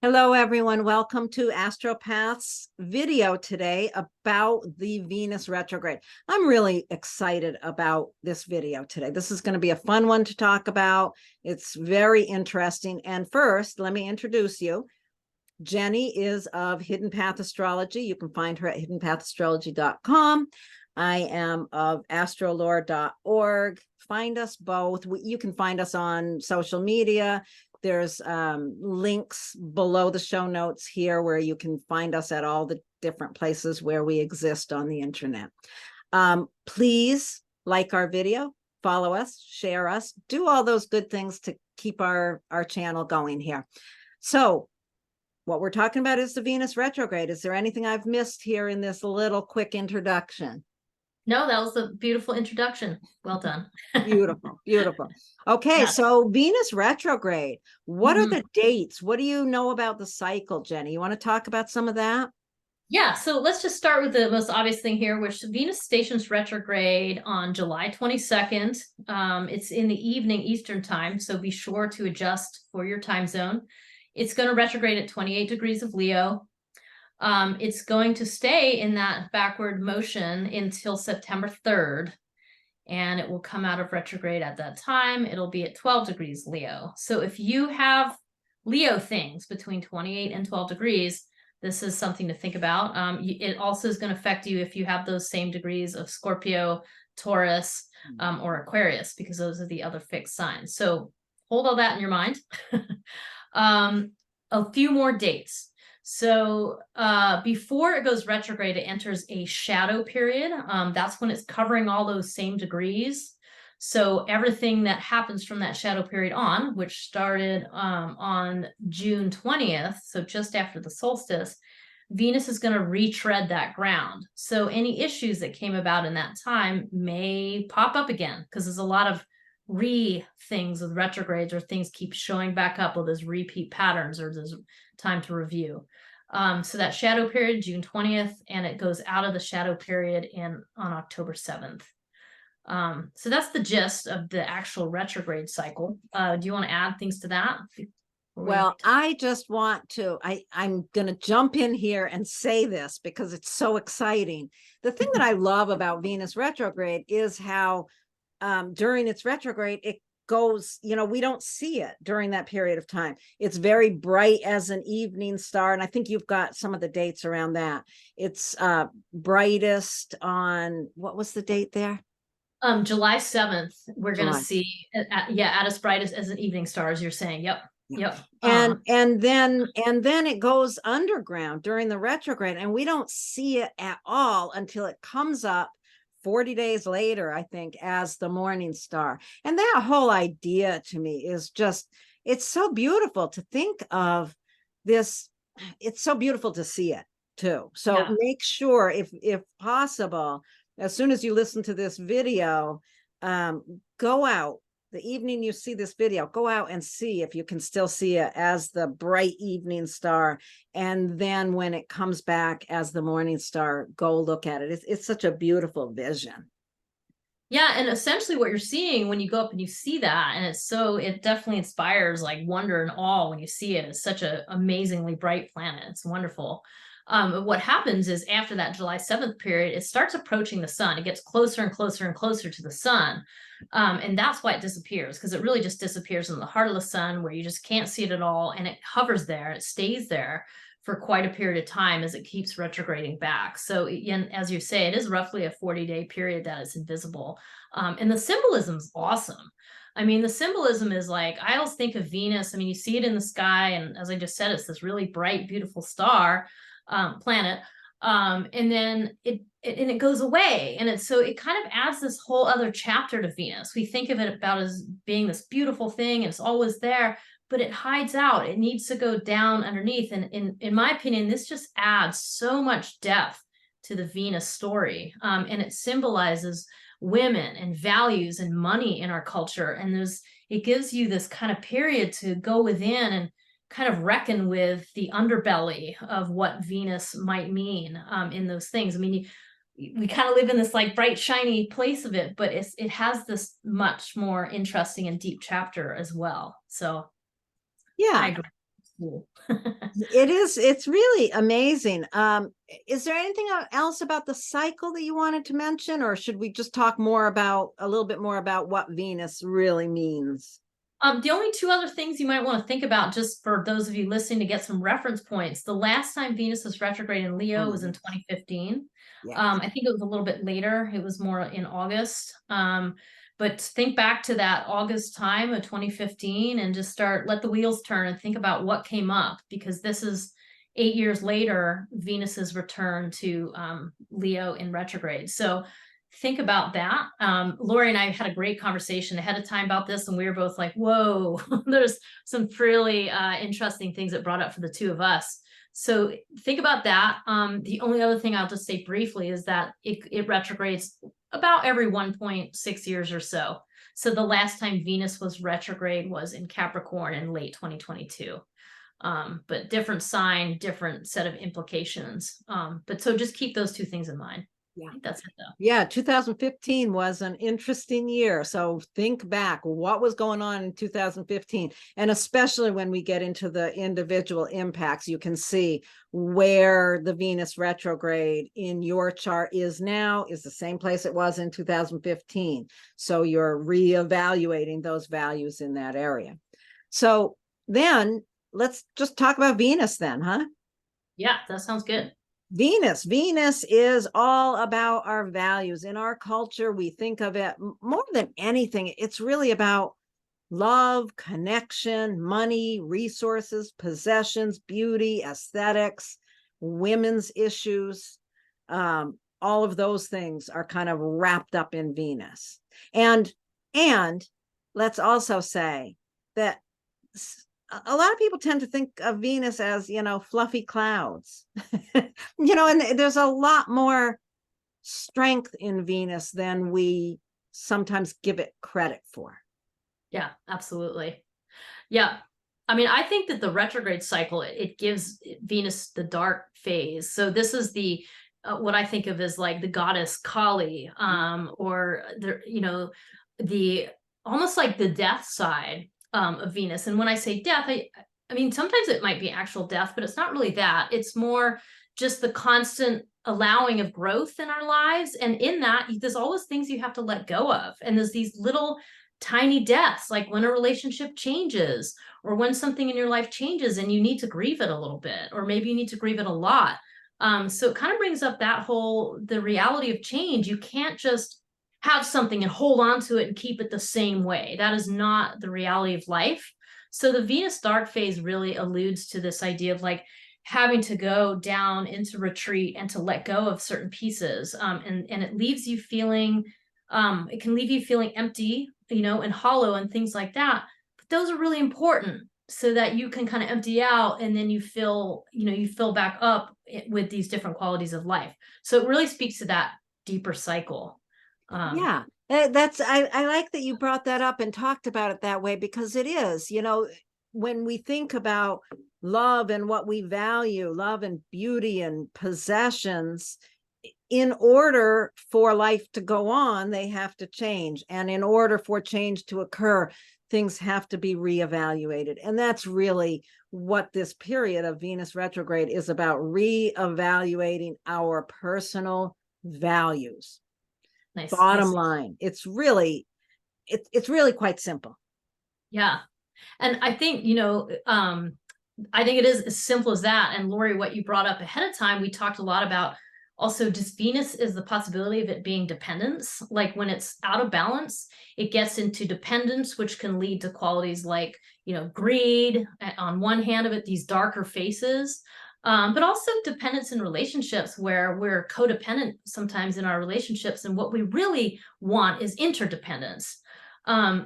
Hello, everyone. Welcome to Astropath's video today about the Venus retrograde. I'm really excited about this video today. This is going to be a fun one to talk about. It's very interesting. And first, let me introduce you. Jenny is of Hidden Path Astrology. You can find her at hiddenpathastrology.com. I am of astrolore.org. Find us both. You can find us on social media. There's links below the show notes here where you can find us at all the different places where we exist on the internet. Please like our video, follow us, share us, do all those good things to keep our channel going here. So what we're talking about is the Venus retrograde. Is there anything I've missed here in this little quick introduction? No, that was a beautiful introduction. Well done. Beautiful, beautiful. Okay, Yeah. so Venus retrograde. What are the dates? What do you know about the cycle, Jenny? You want to talk about some of that? Yeah, so let's just start with the most obvious thing here, which Venus stations retrograde on July 22nd. It's in the evening Eastern time, so be sure to adjust for your time zone. It's going to retrograde at 28 degrees of Leo. It's going to stay in that backward motion until September 3rd, and it will come out of retrograde at that time. It'll be at 12 degrees Leo. So if you have Leo things between 28 and 12 degrees, this is something to think about. It also is going to affect you if you have those same degrees of Scorpio, Taurus, or Aquarius, because those are the other fixed signs. So hold all that in your mind. A few more dates. So before it goes retrograde, it enters a shadow period. That's when it's covering all those same degrees. So everything that happens from that shadow period on, which started on June 20th, so just after the solstice, Venus is going to retread that ground. So any issues that came about in that time may pop up again, because there's a lot of things with retrogrades, or things keep showing back up, or there's repeat patterns, or there's time to review. So that shadow period, June 20th, and it goes out of the shadow period on October 7th. So that's the gist of the actual retrograde cycle. Do you want to add things to that? Well, I just want to, I'm going to jump in here and say this because it's so exciting. The thing that I love about Venus retrograde is how during its retrograde, it goes, we don't see it during that period of time. It's very bright as an evening star. And I think you've got some of the dates around that. It's brightest on, what was the date there? July 7th, we're going to see, at its brightest as an evening star, as you're saying. Yep. And then it goes underground during the retrograde, and we don't see it at all until it comes up 40 days later, I think, as the morning star. And that whole idea to me is just, it's so beautiful to think of this. It's so beautiful to see it too. So make sure, if possible, as soon as you listen to this video, go out the evening you see this video, go out and see if you can still see it as the bright evening star. And then when it comes back as the morning star, go look at it. It's such a beautiful vision. Yeah, and essentially what you're seeing when you go up and you see that, and it definitely inspires like wonder and awe when you see it. It's such an amazingly bright planet. It's wonderful. What happens is after that July 7th period, it starts approaching the sun. It gets closer and closer and closer to the sun. And that's why it disappears, because it really just disappears in the heart of the sun, where you just can't see it at all. And it hovers there. It stays there for quite a period of time as it keeps retrograding back. So as you say, it is roughly a 40-day period that it's invisible. And the symbolism is awesome. I mean, the symbolism is like, I always think of Venus. I mean, you see it in the sky, and as I just said, it's this really bright, beautiful star, planet. And then it goes away. And it kind of adds this whole other chapter to Venus. We think of it about as being this beautiful thing, and it's always there, but it hides out. It needs to go down underneath. And in my opinion, this just adds so much depth to the Venus story. And it symbolizes women and values and money in our culture. And it gives you this kind of period to go within and kind of reckon with the underbelly of what Venus might mean in those things. I mean, we kind of live in this like bright, shiny place of it, but it has this much more interesting and deep chapter as well. So yeah, I agree. cool. It's really amazing. Is there anything else about the cycle that you wanted to mention, or should we just talk a little bit more about what Venus really means? The only two other things you might want to think about, just for those of you listening to get some reference points, the last time Venus was retrograde in Leo was in 2015. Yes. I think it was a little bit later. It was more in August. But think back to that August time of 2015 and just let the wheels turn and think about what came up, because this is 8 years later, Venus's return to Leo in retrograde. So think about that. Lori and I had a great conversation ahead of time about this, and we were both like, whoa, there's some really interesting things that brought up for the two of us. So think about that. The only other thing I'll just say briefly is that it retrogrades about every 1.6 years or so. So the last time Venus was retrograde was in Capricorn in late 2022. But different sign, different set of implications. But so just keep those two things in mind. Yeah, that's it though. Yeah, 2015 was an interesting year. So think back, what was going on in 2015? And especially when we get into the individual impacts, you can see where the Venus retrograde in your chart is now is the same place it was in 2015. So you're reevaluating those values in that area. So then let's just talk about Venus then, huh? Yeah, that sounds good. Venus is all about our values. In our culture, we think of it more than anything. It's really about love, connection, money, resources, possessions, beauty, aesthetics, women's issues. All of those things are kind of wrapped up in Venus. And let's also say that a lot of people tend to think of Venus as, fluffy clouds, and there's a lot more strength in Venus than we sometimes give it credit for. Yeah, absolutely. Yeah. I mean, I think that the retrograde cycle, it gives Venus the dark phase. So this is the what I think of as like the goddess Kali, or the almost like the death side of Venus. And when I say death, I mean, sometimes it might be actual death, but it's not really that. It's more just the constant allowing of growth in our lives. And in that, there's always things you have to let go of. And there's these little tiny deaths, like when a relationship changes, or when something in your life changes and you need to grieve it a little bit, or maybe you need to grieve it a lot. So it kind of brings up the reality of change. You can't just have something and hold on to it and keep it the same way. That is not the reality of life. So the Venus dark phase really alludes to this idea of like having to go down into retreat and to let go of certain pieces. And it leaves you feeling, it can leave you feeling empty, and hollow and things like that. But those are really important so that you can kind of empty out, and then you fill back up with these different qualities of life. So it really speaks to that deeper cycle. Yeah, I like that you brought that up and talked about it that way, because it is, when we think about love and what we value, love and beauty and possessions, in order for life to go on, they have to change. And in order for change to occur, things have to be reevaluated. And that's really what this period of Venus retrograde is about, reevaluating our personal values. Nice. Bottom line, it's really quite simple. Yeah. And I think, I think it is as simple as that. And Lori, what you brought up ahead of time, we talked a lot about also just Venus is the possibility of it being dependence. Like when it's out of balance, it gets into dependence, which can lead to qualities like, greed on one hand of it, these darker faces, but also dependence in relationships where we're codependent sometimes in our relationships. And what we really want is interdependence.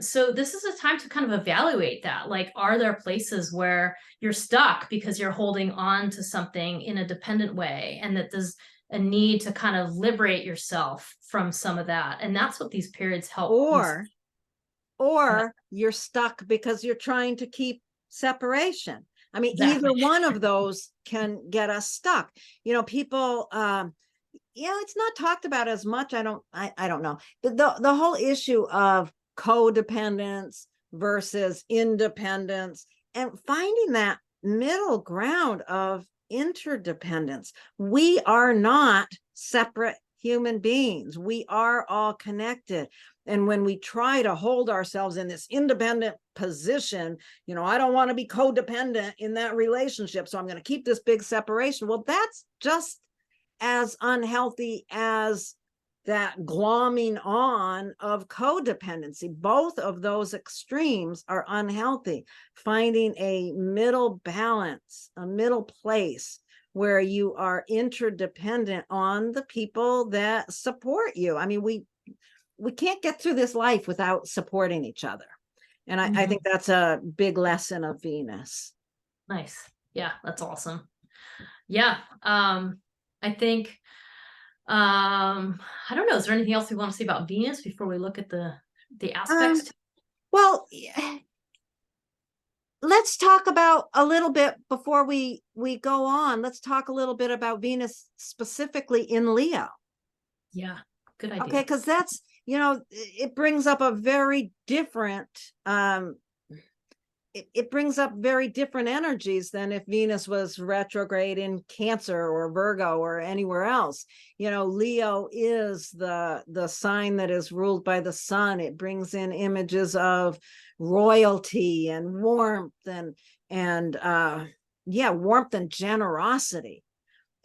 So this is a time to kind of evaluate that. Like, are there places where you're stuck because you're holding on to something in a dependent way, and that there's a need to kind of liberate yourself from some of that? And that's what these periods help. Or you're stuck because you're trying to keep separation. I mean, Exactly. Either one of those can get us stuck. People, it's not talked about as much. I don't know. The whole issue of codependence versus independence, and finding that middle ground of interdependence. We are not separate human beings. We are all connected. And when we try to hold ourselves in this independent position, I don't want to be codependent in that relationship, so I'm going to keep this big separation. Well, that's just as unhealthy as that glomming on of codependency. Both of those extremes are unhealthy. Finding a middle balance, a middle place where you are interdependent on the people that support you. I mean, we can't get through this life without supporting each other. And I think that's a big lesson of Venus. Nice. Yeah, that's awesome. Yeah. I think, I don't know, is there anything else we want to say about Venus before we look at the aspects? Well, let's talk about a little bit before we go on. Let's talk a little bit about Venus specifically in Leo. Yeah, good idea. Okay, because that's, it brings up a very different it brings up very different energies than if Venus was retrograde in Cancer or Virgo or anywhere else. Leo is the sign that is ruled by the sun. It brings in images of royalty and warmth and warmth and generosity.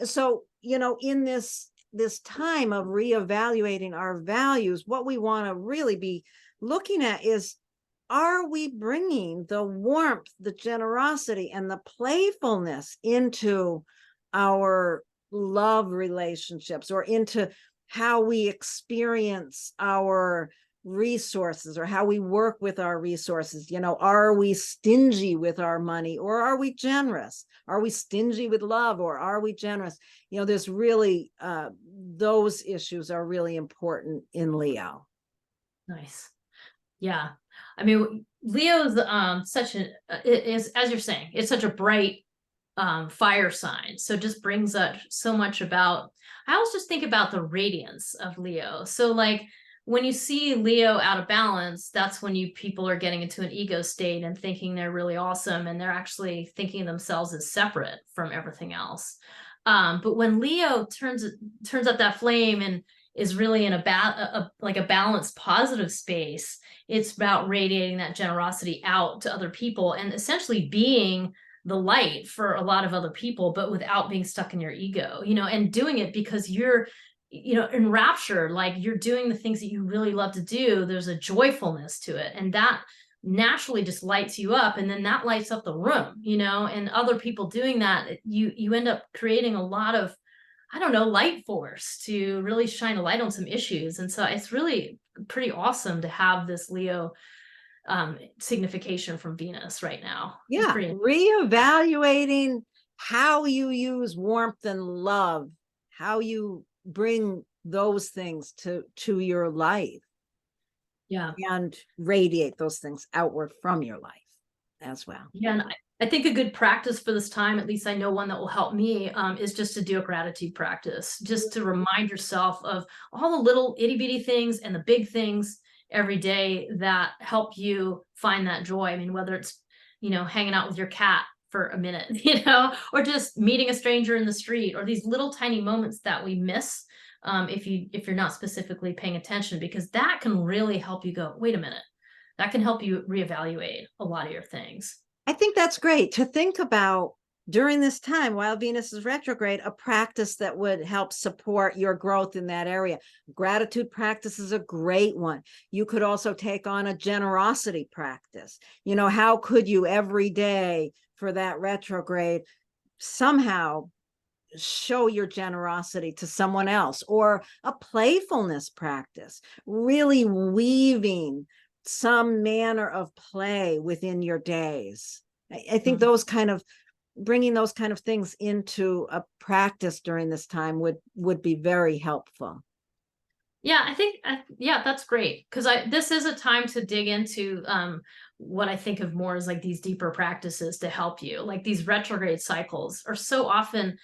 So, in this time of reevaluating our values, what we want to really be looking at is, are we bringing the warmth, the generosity, and the playfulness into our love relationships or into how we experience our resources or how we work with our resources? Are we stingy with our money or are we generous? Are we stingy with love or are we generous? There's really, those issues are really important in Leo. Nice. Yeah. I mean, Leo's such an is, as you're saying, it's such a bright fire sign. So it just brings up so much about, I always just think about the radiance of Leo. So like when you see Leo out of balance, that's when people are getting into an ego state and thinking they're really awesome, and they're actually thinking of themselves as separate from everything else. But when Leo turns up that flame and is really in a balanced, positive space, it's about radiating that generosity out to other people and essentially being the light for a lot of other people, but without being stuck in your ego, and doing it because you're, enraptured, like you're doing the things that you really love to do. There's a joyfulness to it, and that naturally just lights you up, and then that lights up the room, and other people doing that, you end up creating a lot of, I don't know, light force to really shine a light on some issues. And so it's really pretty awesome to have this Leo signification from Venus right now. Yeah, reevaluating how you use warmth and love, how you bring those things to your life. Yeah. And radiate those things outward from your life as well. Yeah, and I think a good practice for this time, at least I know one that will help me, is just to do a gratitude practice, just to remind yourself of all the little itty bitty things and the big things every day that help you find that joy. I mean, whether it's, hanging out with your cat for a minute, or just meeting a stranger in the street, or these little tiny moments that we miss if you're not specifically paying attention, because that can really help you go, wait a minute, that can help you reevaluate a lot of your things. I think that's great to think about during this time while Venus is retrograde, a practice that would help support your growth in that area. Gratitude practice is a great one. You could also take on a generosity practice. How could you every day for that retrograde somehow show your generosity to someone else? Or a playfulness practice, really weaving some manner of play within your days. I think those kind of bringing those kind of things into a practice during this time would be very helpful. Yeah, I think, that's great. Because this is a time to dig into what I think of more as like these deeper practices to help you. Like these retrograde cycles are so often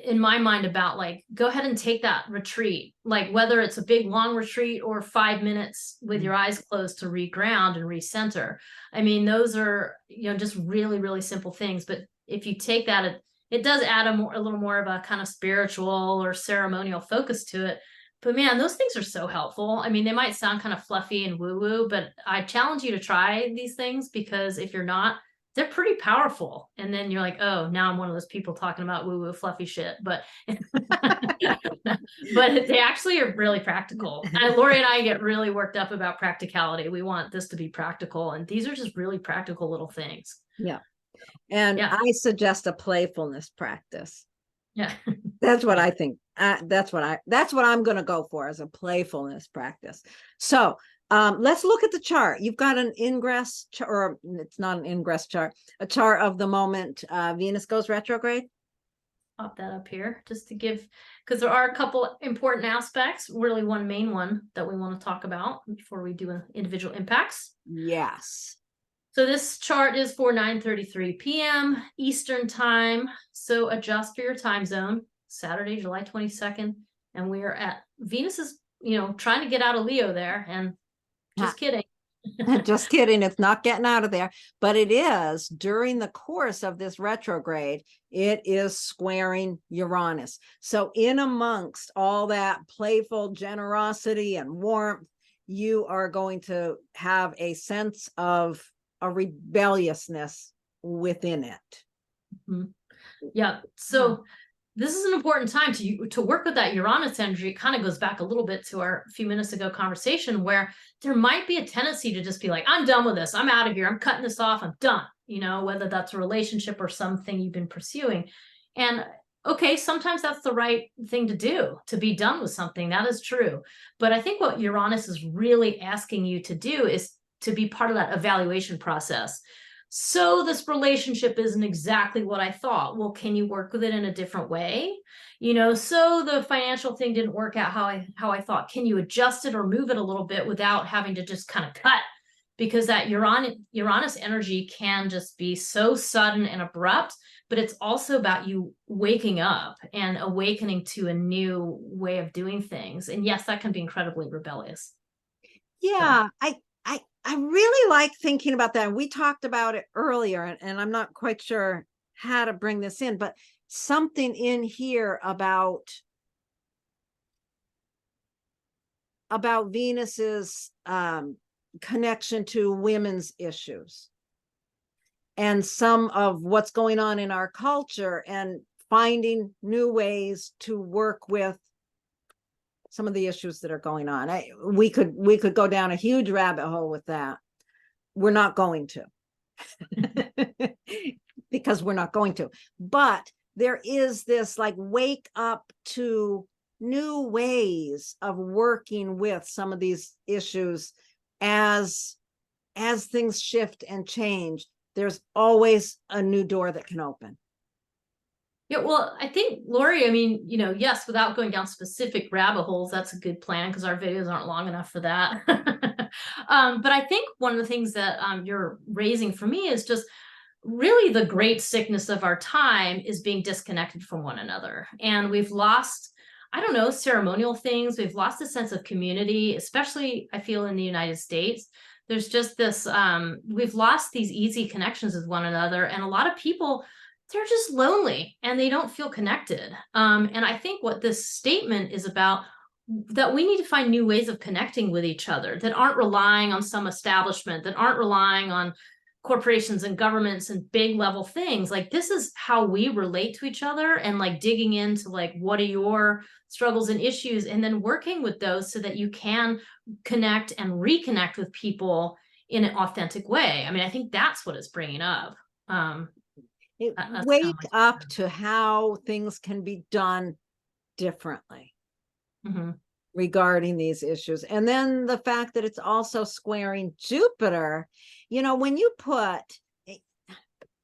in my mind about like, go ahead and take that retreat, like whether it's a big long retreat or 5 minutes with your eyes closed to reground and recenter. I mean, those are, you know, just really, really simple things. But if you take that, it does add a little more of a kind of spiritual or ceremonial focus to it. But man, those things are so helpful. I mean, they might sound kind of fluffy and woo-woo, but I challenge you to try these things, because if you're not, they're pretty powerful. And then you're like, oh, now I'm one of those people talking about woo-woo fluffy shit. But but they actually are really practical. And Lori and I get really worked up about practicality. We want this to be practical. And these are just really practical little things. Yeah. And Yeah. I suggest a playfulness practice. Yeah. That's what I think. That's what I'm going to go for, as a playfulness practice. So let's look at the chart. You've got an ingress chart, or it's not an ingress chart, a chart of the moment Venus goes retrograde. Pop that up here just to give, because there are a couple important aspects, really one main one that we want to talk about before we do individual impacts. Yes. So this chart is for 9:33 p.m. Eastern time. So adjust for your time zone. Saturday, July 22nd. And we are at Venus is, you know, trying to get out of Leo there. And just kidding. Just kidding. It's not getting out of there, but it is during the course of this retrograde, it is squaring Uranus. So in amongst all that playful generosity and warmth, you are going to have a sense of a rebelliousness within it. Mm-hmm. Yeah. So this is an important time to work with that Uranus energy. It kind of goes back a little bit to our few minutes ago conversation, where there might be a tendency to just be like, I'm done with this. I'm out of here. I'm cutting this off. I'm done. You know, whether that's a relationship or something you've been pursuing. And okay, sometimes that's the right thing to do, to be done with something. That is true. But I think what Uranus is really asking you to do is to be part of that evaluation process. So this relationship isn't exactly what I thought. Well, can you work with it in a different way? You know, so the financial thing didn't work out how I thought. Can you adjust it or move it a little bit without having to just kind of cut? Because that Uranus energy can just be so sudden and abrupt, but it's also about you waking up and awakening to a new way of doing things. And yes, that can be incredibly rebellious. Yeah, so. I really like thinking about that. We talked about it earlier, and I'm not quite sure how to bring this in, but something in here about Venus's connection to women's issues and some of what's going on in our culture, and finding new ways to work with some of the issues that are going on. We could go down a huge rabbit hole with that. We're not going to, because we're not going to. But there is this like wake up to new ways of working with some of these issues as things shift and change. There's always a new door that can open. Yeah, well, I think, Lori, I mean, you know, yes, without going down specific rabbit holes, that's a good plan, because our videos aren't long enough for that. But I think one of the things that you're raising for me is just really the great sickness of our time is being disconnected from one another. And we've lost, I don't know, ceremonial things. We've lost a sense of community, especially I feel in the United States. There's just this, we've lost these easy connections with one another. And a lot of people, they're just lonely and they don't feel connected. And I think what this statement is about, that we need to find new ways of connecting with each other that aren't relying on some establishment, that aren't relying on corporations and governments and big level things. Like, this is how we relate to each other, and like digging into like, what are your struggles and issues, and then working with those so that you can connect and reconnect with people in an authentic way. I mean, I think that's what it's bringing up. Wake up to how things can be done differently regarding these issues. And then the fact that it's also squaring Jupiter, you know, when you put,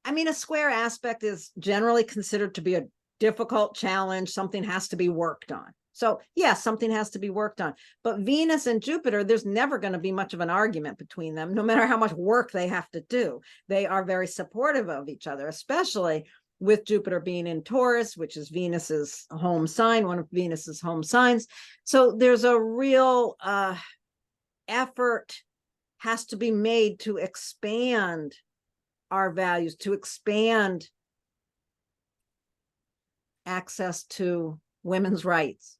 I mean, a square aspect is generally considered to be a difficult challenge. Something has to be worked on. So yes, something has to be worked on. But Venus and Jupiter, there's never going to be much of an argument between them, no matter how much work they have to do. They are very supportive of each other, especially with Jupiter being in Taurus, which is Venus's home sign, one of Venus's home signs. So there's a real effort has to be made to expand our values, to expand access to women's rights.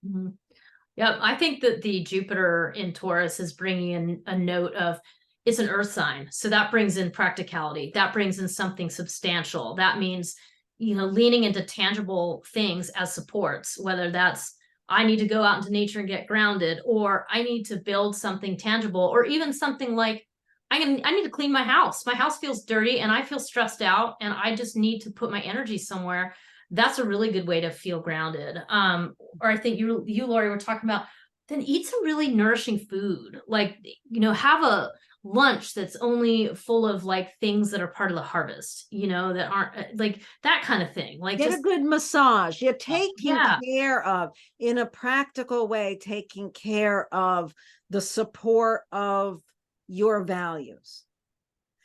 Mm-hmm. Yep, I think that the Jupiter in Taurus is bringing in a note of, it's an earth sign. So that brings in practicality. That brings in something substantial. That means, leaning into tangible things as supports, whether that's I need to go out into nature and get grounded, or I need to build something tangible, or even something like I need to clean my house. My house feels dirty and I feel stressed out and I just need to put my energy somewhere. That's a really good way to feel grounded. Or I think you, Lori, were talking about, then eat some really nourishing food. Like, have a lunch that's only full of like things that are part of the harvest, that aren't like that kind of thing. Like, get just a good massage. You're taking yeah. care of, in a practical way, taking care of the support of your values.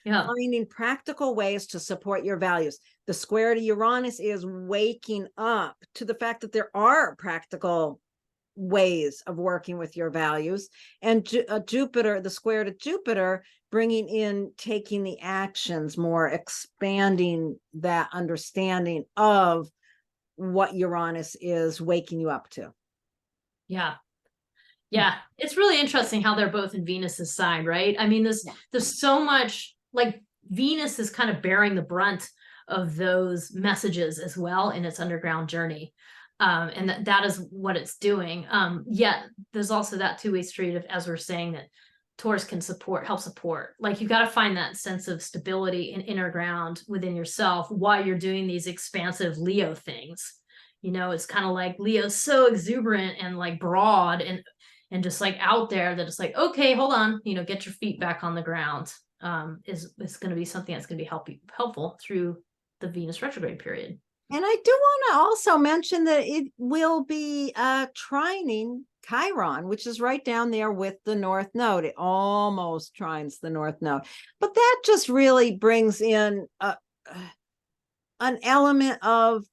Yeah. Finding practical ways to support your values. The square to Uranus is waking up to the fact that there are practical ways of working with your values. And Jupiter, the square to Jupiter, bringing in, taking the actions more, expanding that understanding of what Uranus is waking you up to. Yeah. Yeah. It's really interesting how they're both in Venus's sign, right? I mean, there's so much, like, Venus is kind of bearing the brunt of those messages as well in its underground journey. And that is what it's doing. Yet there's also that two-way street of, as we're saying, that Taurus can help support. Like, you got to find that sense of stability and inner ground within yourself while you're doing these expansive Leo things. It's kind of like Leo's so exuberant and like broad and just like out there that it's like, okay, hold on, get your feet back on the ground. Is going to be something that's going to be helpful through the Venus retrograde period. And I do want to also mention that it will be trining Chiron, which is right down there with the North Node. It almost trines the North Node. But that just really brings in an element of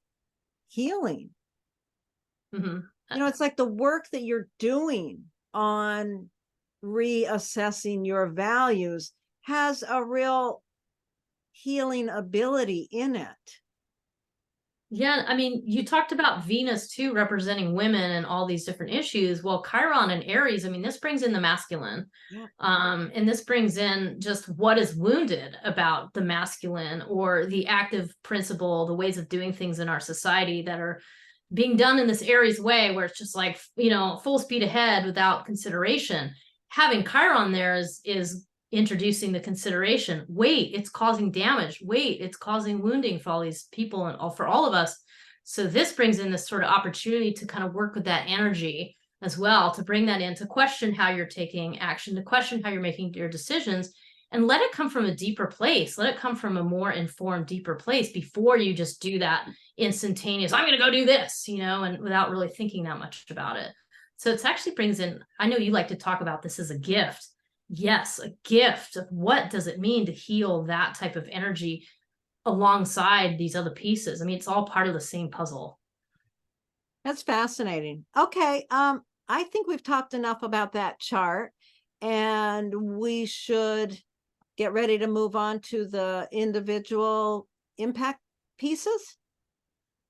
healing. Mm-hmm. It's like the work that you're doing on reassessing your values has a real healing ability in it. Yeah, I mean, you talked about Venus too, representing women and all these different issues. Well, Chiron and Aries, I mean, this brings in the masculine. Yeah. And this brings in just what is wounded about the masculine, or the active principle, the ways of doing things in our society that are being done in this Aries way, where it's just like, full speed ahead without consideration. Having Chiron there is introducing the consideration. Wait, it's causing damage. Wait, it's causing wounding for all these people and for all of us. So this brings in this sort of opportunity to kind of work with that energy as well, to bring that in, to question how you're taking action, to question how you're making your decisions, and let it come from a deeper place. Let it come from a more informed, deeper place before you just do that instantaneous, I'm going to go do this, and without really thinking that much about it. So it actually brings in, I know you like to talk about this as a gift. Yes, a gift of what does it mean to heal that type of energy alongside these other pieces. I mean, it's all part of the same puzzle. That's fascinating. Okay. I think we've talked enough about that chart, and we should get ready to move on to the individual impact pieces.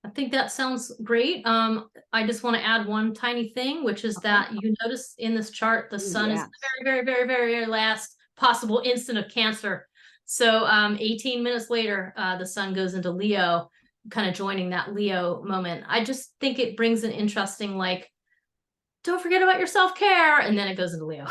I think that sounds great. I just want to add one tiny thing, which is that you notice in this chart, the sun is the very, very, very, very, very last possible instant of Cancer. So 18 minutes later, the sun goes into Leo, kind of joining that Leo moment. I just think it brings an interesting, like, don't forget about your self-care. And then it goes into Leo.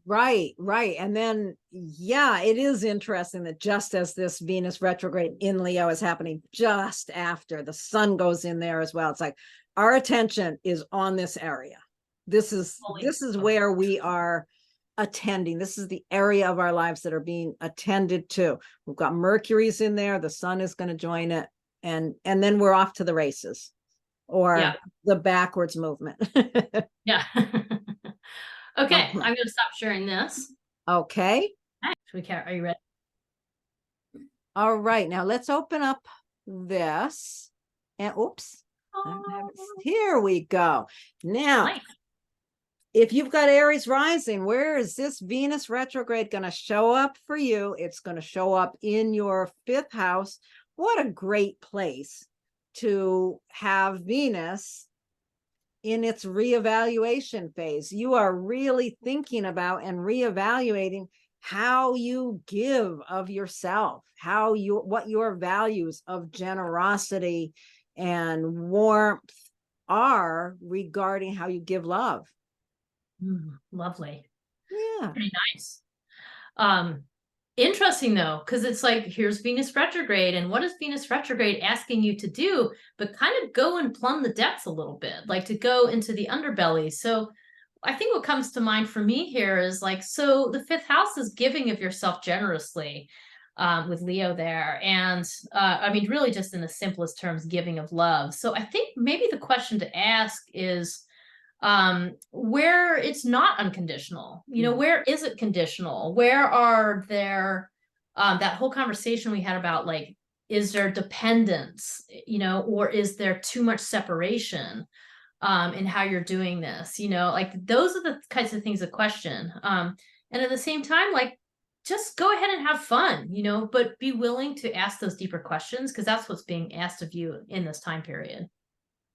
Right. And then, yeah, it is interesting that just as this Venus retrograde in Leo is happening, just after the sun goes in there as well, it's like our attention is on this area. This is where we are attending. This is the area of our lives that are being attended to. We've got Mercury's in there. The sun is going to join it. And then we're off to the races, or the backwards movement. Yeah. Okay, I'm going to stop sharing this. Okay. Are you ready? All right, now let's open up this. And oops, I don't have it. Oh, Here we go. Now, nice. if you've got Aries rising, where is this Venus retrograde going to show up for you? It's going to show up in your 5th house. What a great place to have Venus in its reevaluation phase. You are really thinking about and reevaluating how you give of yourself, what your values of generosity and warmth are regarding how you give love. Lovely. Yeah. Pretty nice. Um, Interesting though, because it's like, here's Venus retrograde, and what is Venus retrograde asking you to do? But kind of go and plumb the depths a little bit, like to go into the underbelly. So I think what comes to mind for me here is like, so the 5th house is giving of yourself generously, with Leo there. And I mean, really just in the simplest terms, giving of love. So I think maybe the question to ask is, where it's not unconditional, where is it conditional? Where are there, that whole conversation we had about like, is there dependence, or is there too much separation in how you're doing this? Like those are the kinds of things to question. And at the same time, like, just go ahead and have fun, but be willing to ask those deeper questions, because that's what's being asked of you in this time period.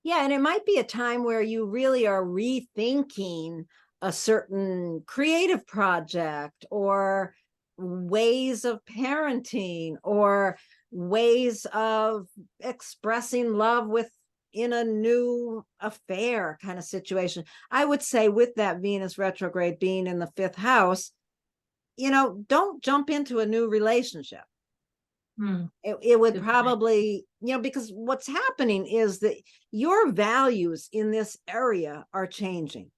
Yeah, and it might be a time where you really are rethinking a certain creative project or ways of parenting or ways of expressing love in a new affair kind of situation. I would say with that Venus retrograde being in the 5th house, don't jump into a new relationship. It would Good point. probably, because what's happening is that your values in this area are changing.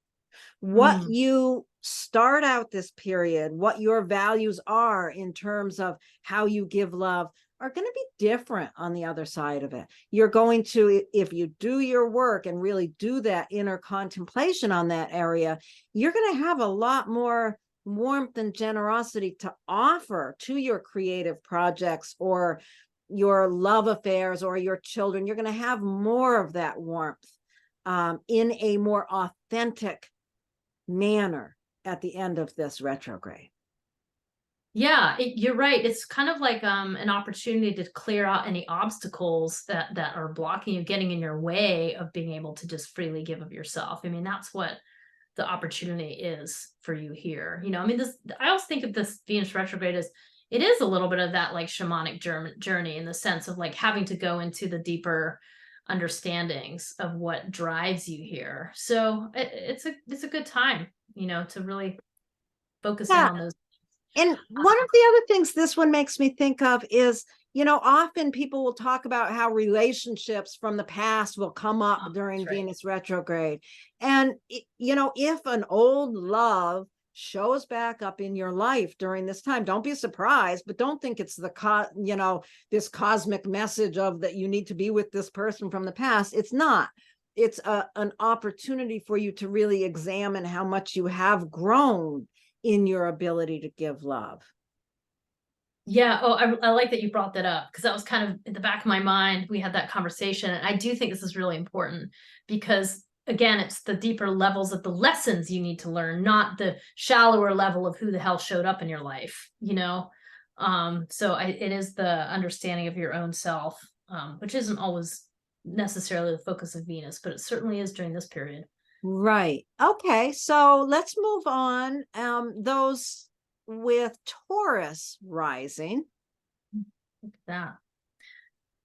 What you start out this period, what your values are in terms of how you give love are going to be different on the other side of it. You're going to, if you do your work and really do that inner contemplation on that area, you're going to have a lot more warmth and generosity to offer to your creative projects or your love affairs or your children. You're going to have more of that warmth in a more authentic manner at the end of this retrograde. Yeah, you're right. It's kind of like an opportunity to clear out any obstacles that are blocking you, getting in your way of being able to just freely give of yourself. I mean, that's what the opportunity is for you here. I mean, I also think of this Venus retrograde as, it is a little bit of that like shamanic journey, in the sense of like having to go into the deeper understandings of what drives you here. So it's a good time, to really focus in Yeah. on those. And one of the other things this one makes me think of is, often people will talk about how relationships from the past will come up during Venus retrograde. And, if an old love shows back up in your life during this time, don't be surprised, but don't think it's this cosmic message of that you need to be with this person from the past. It's not. It's an opportunity for you to really examine how much you have grown in your ability to give love. Yeah. Oh, I like that you brought that up, because that was kind of in the back of my mind. We had that conversation. And I do think this is really important because, again, it's the deeper levels of the lessons you need to learn, not the shallower level of who the hell showed up in your life, So it is the understanding of your own self, which isn't always necessarily the focus of Venus, but it certainly is during this period. Right. Okay. So let's move on. Those with Taurus rising. Look at that.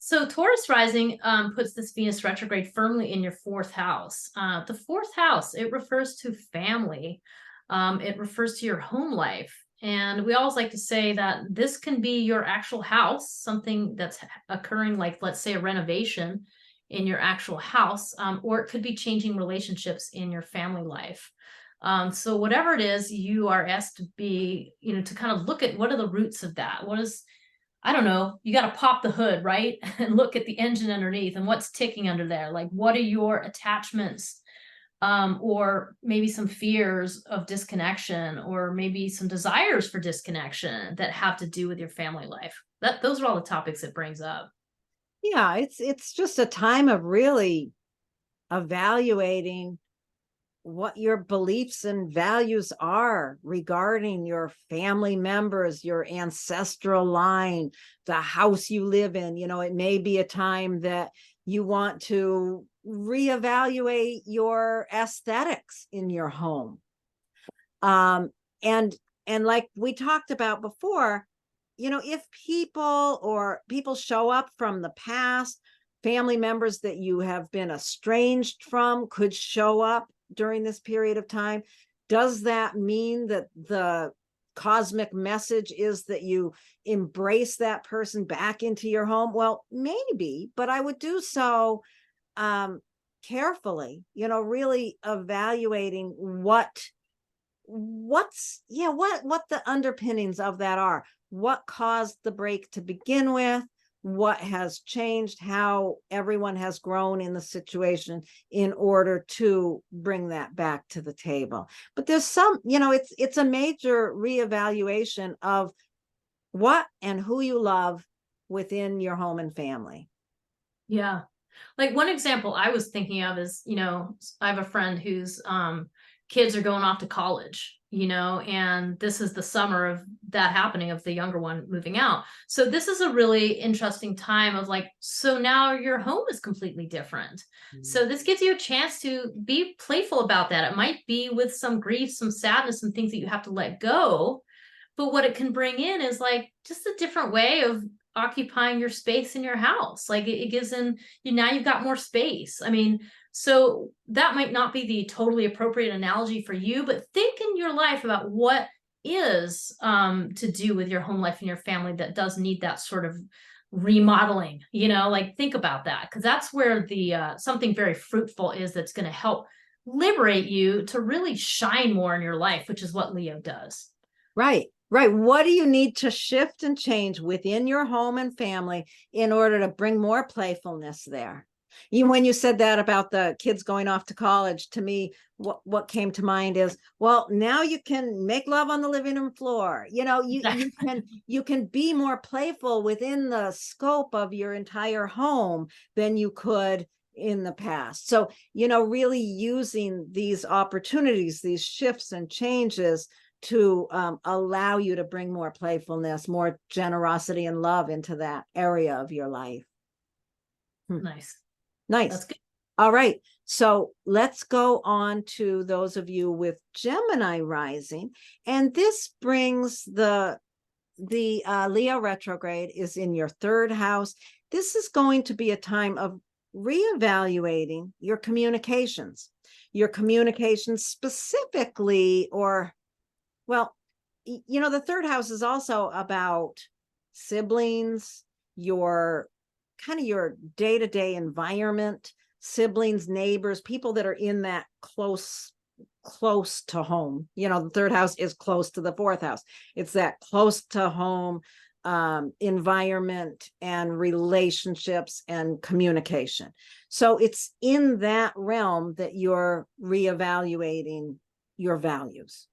So Taurus rising puts this Venus retrograde firmly in your 4th house. The 4th house, it refers to family. It refers to your home life. And we always like to say that this can be your actual house, something that's occurring, like, let's say, a renovation in your actual house, or it could be changing relationships in your family life. So whatever it is, you are asked to be, to kind of look at what are the roots of that. I don't know, you got to pop the hood, right? And look at the engine underneath and what's ticking under there. Like, what are your attachments or maybe some fears of disconnection, or maybe some desires for disconnection that have to do with your family life. Those are all the topics it brings up. Yeah, it's just a time of really evaluating what your beliefs and values are regarding your family members, your ancestral line, the house you live in. It may be a time that you want to reevaluate your aesthetics in your home. Um, and like we talked about before, if people show up from the past, family members that you have been estranged from could show up during this period of time. Does that mean that the cosmic message is that you embrace that person back into your home? Well, maybe, but I would do so carefully, really evaluating what the underpinnings of that are. What caused the break to begin with? What has changed? How everyone has grown in the situation in order to bring that back to the table. But there's some, it's a major reevaluation of what and who you love within your home and family. Yeah. Like one example I was thinking of is, I have a friend whose kids are going off to college, and this is the summer of that happening, of the younger one moving out. So this is a really interesting time of like, so now your home is completely different. So this gives you a chance to be playful about that. It might be with some grief, some sadness, some things that you have to let go. But what it can bring in is like just a different way of occupying your space in your house. Like it gives in you, now you've got more space. I mean, so that might not be the totally appropriate analogy for you, but think in your life about what is to do with your home life and your family that does need that sort of remodeling, like think about that, because that's where the something very fruitful is, that's going to help liberate you to really shine more in your life, which is what Leo does. Right. What do you need to shift and change within your home and family in order to bring more playfulness there? When you said that about the kids going off to college, to me, what came to mind is, well, now you can make love on the living room floor. You can be more playful within the scope of your entire home than you could in the past. So, really using these opportunities, these shifts and changes to allow you to bring more playfulness, more generosity and love into that area of your life. Nice. That's good. All right. So let's go on to those of you with Gemini rising. And this brings the Leo retrograde is in your third house. This is going to be a time of reevaluating your communications specifically, or well, the third house is also about siblings, your day-to-day environment, siblings, neighbors, people that are in that close to home. The third house is close to the fourth house. It's that close to home environment and relationships and communication. So it's in that realm that you're reevaluating your values.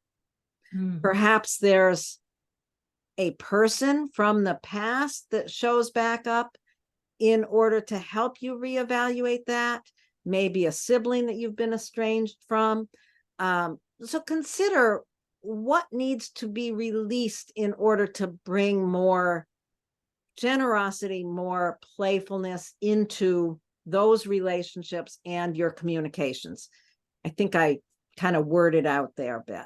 Perhaps there's a person from the past that shows back up in order to help you reevaluate that. Maybe a sibling that you've been estranged from. So consider what needs to be released in order to bring more generosity, more playfulness into those relationships and your communications. I think I kind of worded out there a bit.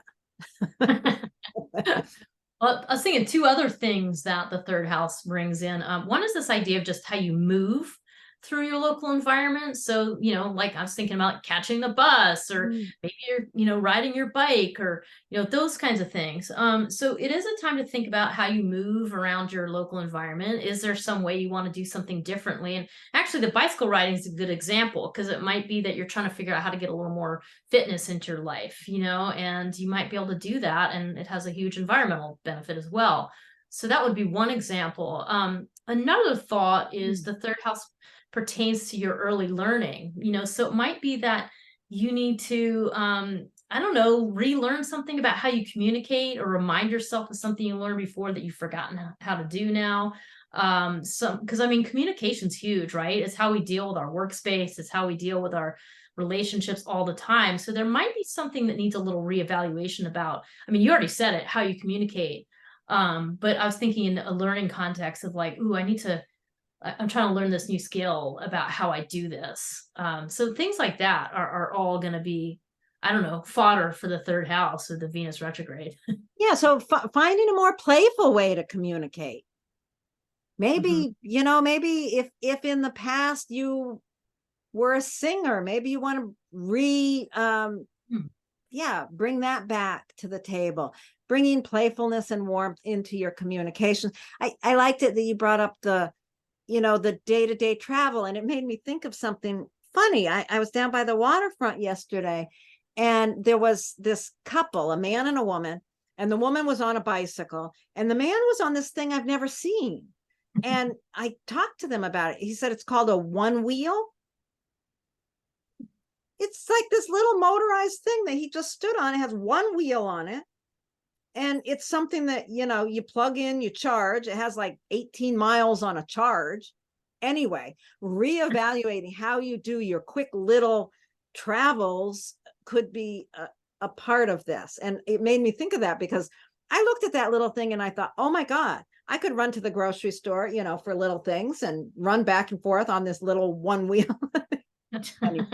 Well, I was thinking two other things that the third house brings in. One is this idea of just how you move through your local environment. So, like I was thinking about catching the bus, or maybe you're, riding your bike, or, those kinds of things. So it is a time to think about how you move around your local environment. Is there some way you want to do something differently? And actually the bicycle riding is a good example, because it might be that you're trying to figure out how to get a little more fitness into your life, and you might be able to do that. And it has a huge environmental benefit as well. So that would be one example. Another thought is the third house pertains to your early learning, so it might be that you need to, I don't know, relearn something about how you communicate, or remind yourself of something you learned before that you've forgotten how to do now. Because I mean, communication's huge, right? It's how we deal with our workspace, it's how we deal with our relationships all the time. So there might be something that needs a little reevaluation about, I mean, you already said it, how you communicate. But I was thinking in a learning context of like, ooh, I'm trying to learn this new skill about how I do this. So things like that are all going to be, I don't know, fodder for the third house of the Venus retrograde. Yeah, so finding a more playful way to communicate. Maybe, maybe if in the past you were a singer, maybe you want to bring that back to the table, bringing playfulness and warmth into your communication. I liked it that you brought up the day-to-day travel, and it made me think of something funny. I was down by the waterfront yesterday, and there was this couple, a man and a woman, and the woman was on a bicycle, and the man was on this thing I've never seen. And I talked to them about it. He said it's called a one wheel. It's like this little motorized thing that he just stood on. It has one wheel on it. And it's something that, you plug in, you charge. It has like 18 miles on a charge. Anyway, reevaluating how you do your quick little travels could be a part of this. And it made me think of that, because I looked at that little thing and I thought, oh my God, I could run to the grocery store, for little things, and run back and forth on this little one wheel. Anyway,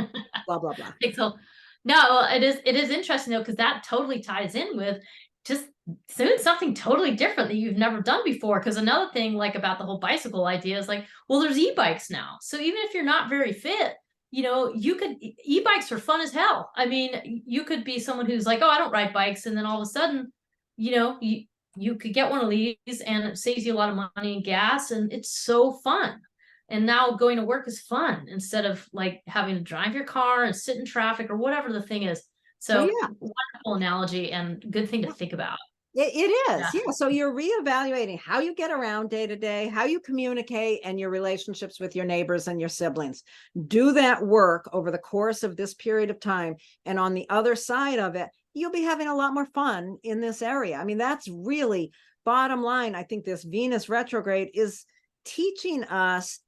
blah, blah, blah. So, no, it is interesting though, because that totally ties in with just doing something totally different that you've never done before. Because another thing, like about the whole bicycle idea, is like, well, there's e-bikes now. So even if you're not very fit, e-bikes are fun as hell. I mean, you could be someone who's like, oh, I don't ride bikes, and then all of a sudden, you could get one of these, and it saves you a lot of money in gas, and it's so fun. And now going to work is fun, instead of like having to drive your car and sit in traffic or whatever the thing is. So yeah, wonderful analogy, and good thing to think about. it is. Yeah. Yeah. So you're reevaluating how you get around day to day, how you communicate, and your relationships with your neighbors and your siblings. Do that work over the course of this period of time. And on the other side of it, you'll be having a lot more fun in this area. I mean, that's really bottom line. I think this Venus retrograde is teaching us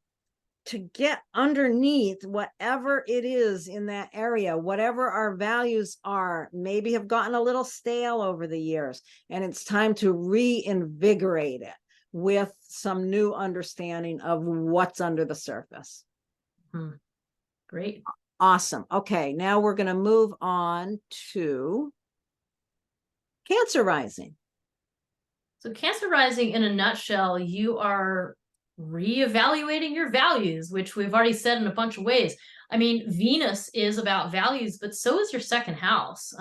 to get underneath whatever it is in that area, whatever our values are, maybe have gotten a little stale over the years, and it's time to reinvigorate it with some new understanding of what's under the surface. Great. Awesome. Okay, now we're going to move on to Cancer Rising. So Cancer Rising, in a nutshell, you are reevaluating your values, which we've already said in a bunch of ways. I mean, Venus is about values, but so is your second house.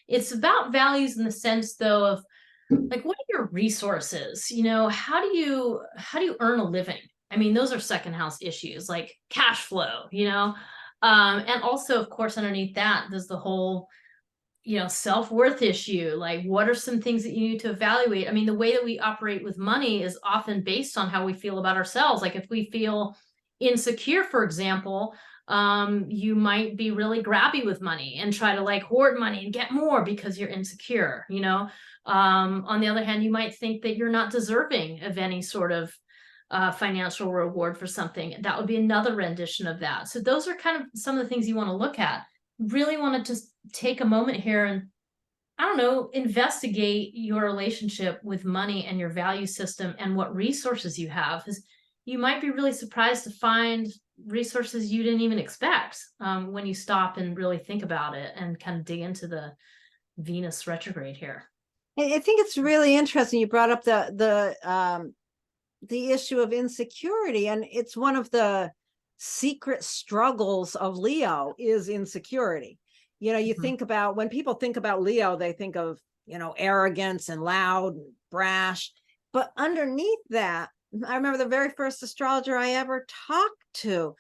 It's about values in the sense, though, of like, what are your resources? How do you earn a living? I mean, those are second house issues, like cash flow, and also, of course, underneath that, there's the whole self-worth issue. Like, what are some things that you need to evaluate? I mean, the way that we operate with money is often based on how we feel about ourselves. Like, if we feel insecure, for example, you might be really grabby with money and try to like hoard money and get more because you're insecure. On the other hand, you might think that you're not deserving of any sort of financial reward for something. That would be another rendition of that. So those are kind of some of the things you want to look at. Really want to just take a moment here and, I don't know, investigate your relationship with money and your value system and what resources you have. Because you might be really surprised to find resources you didn't even expect when you stop and really think about it and kind of dig into the Venus retrograde here. I think it's really interesting. You brought up the issue of insecurity, and it's one of the secret struggles of Leo is insecurity. You think about, when people think about Leo, they think of, arrogance and loud and brash. But underneath that, I remember the very first astrologer I ever talked to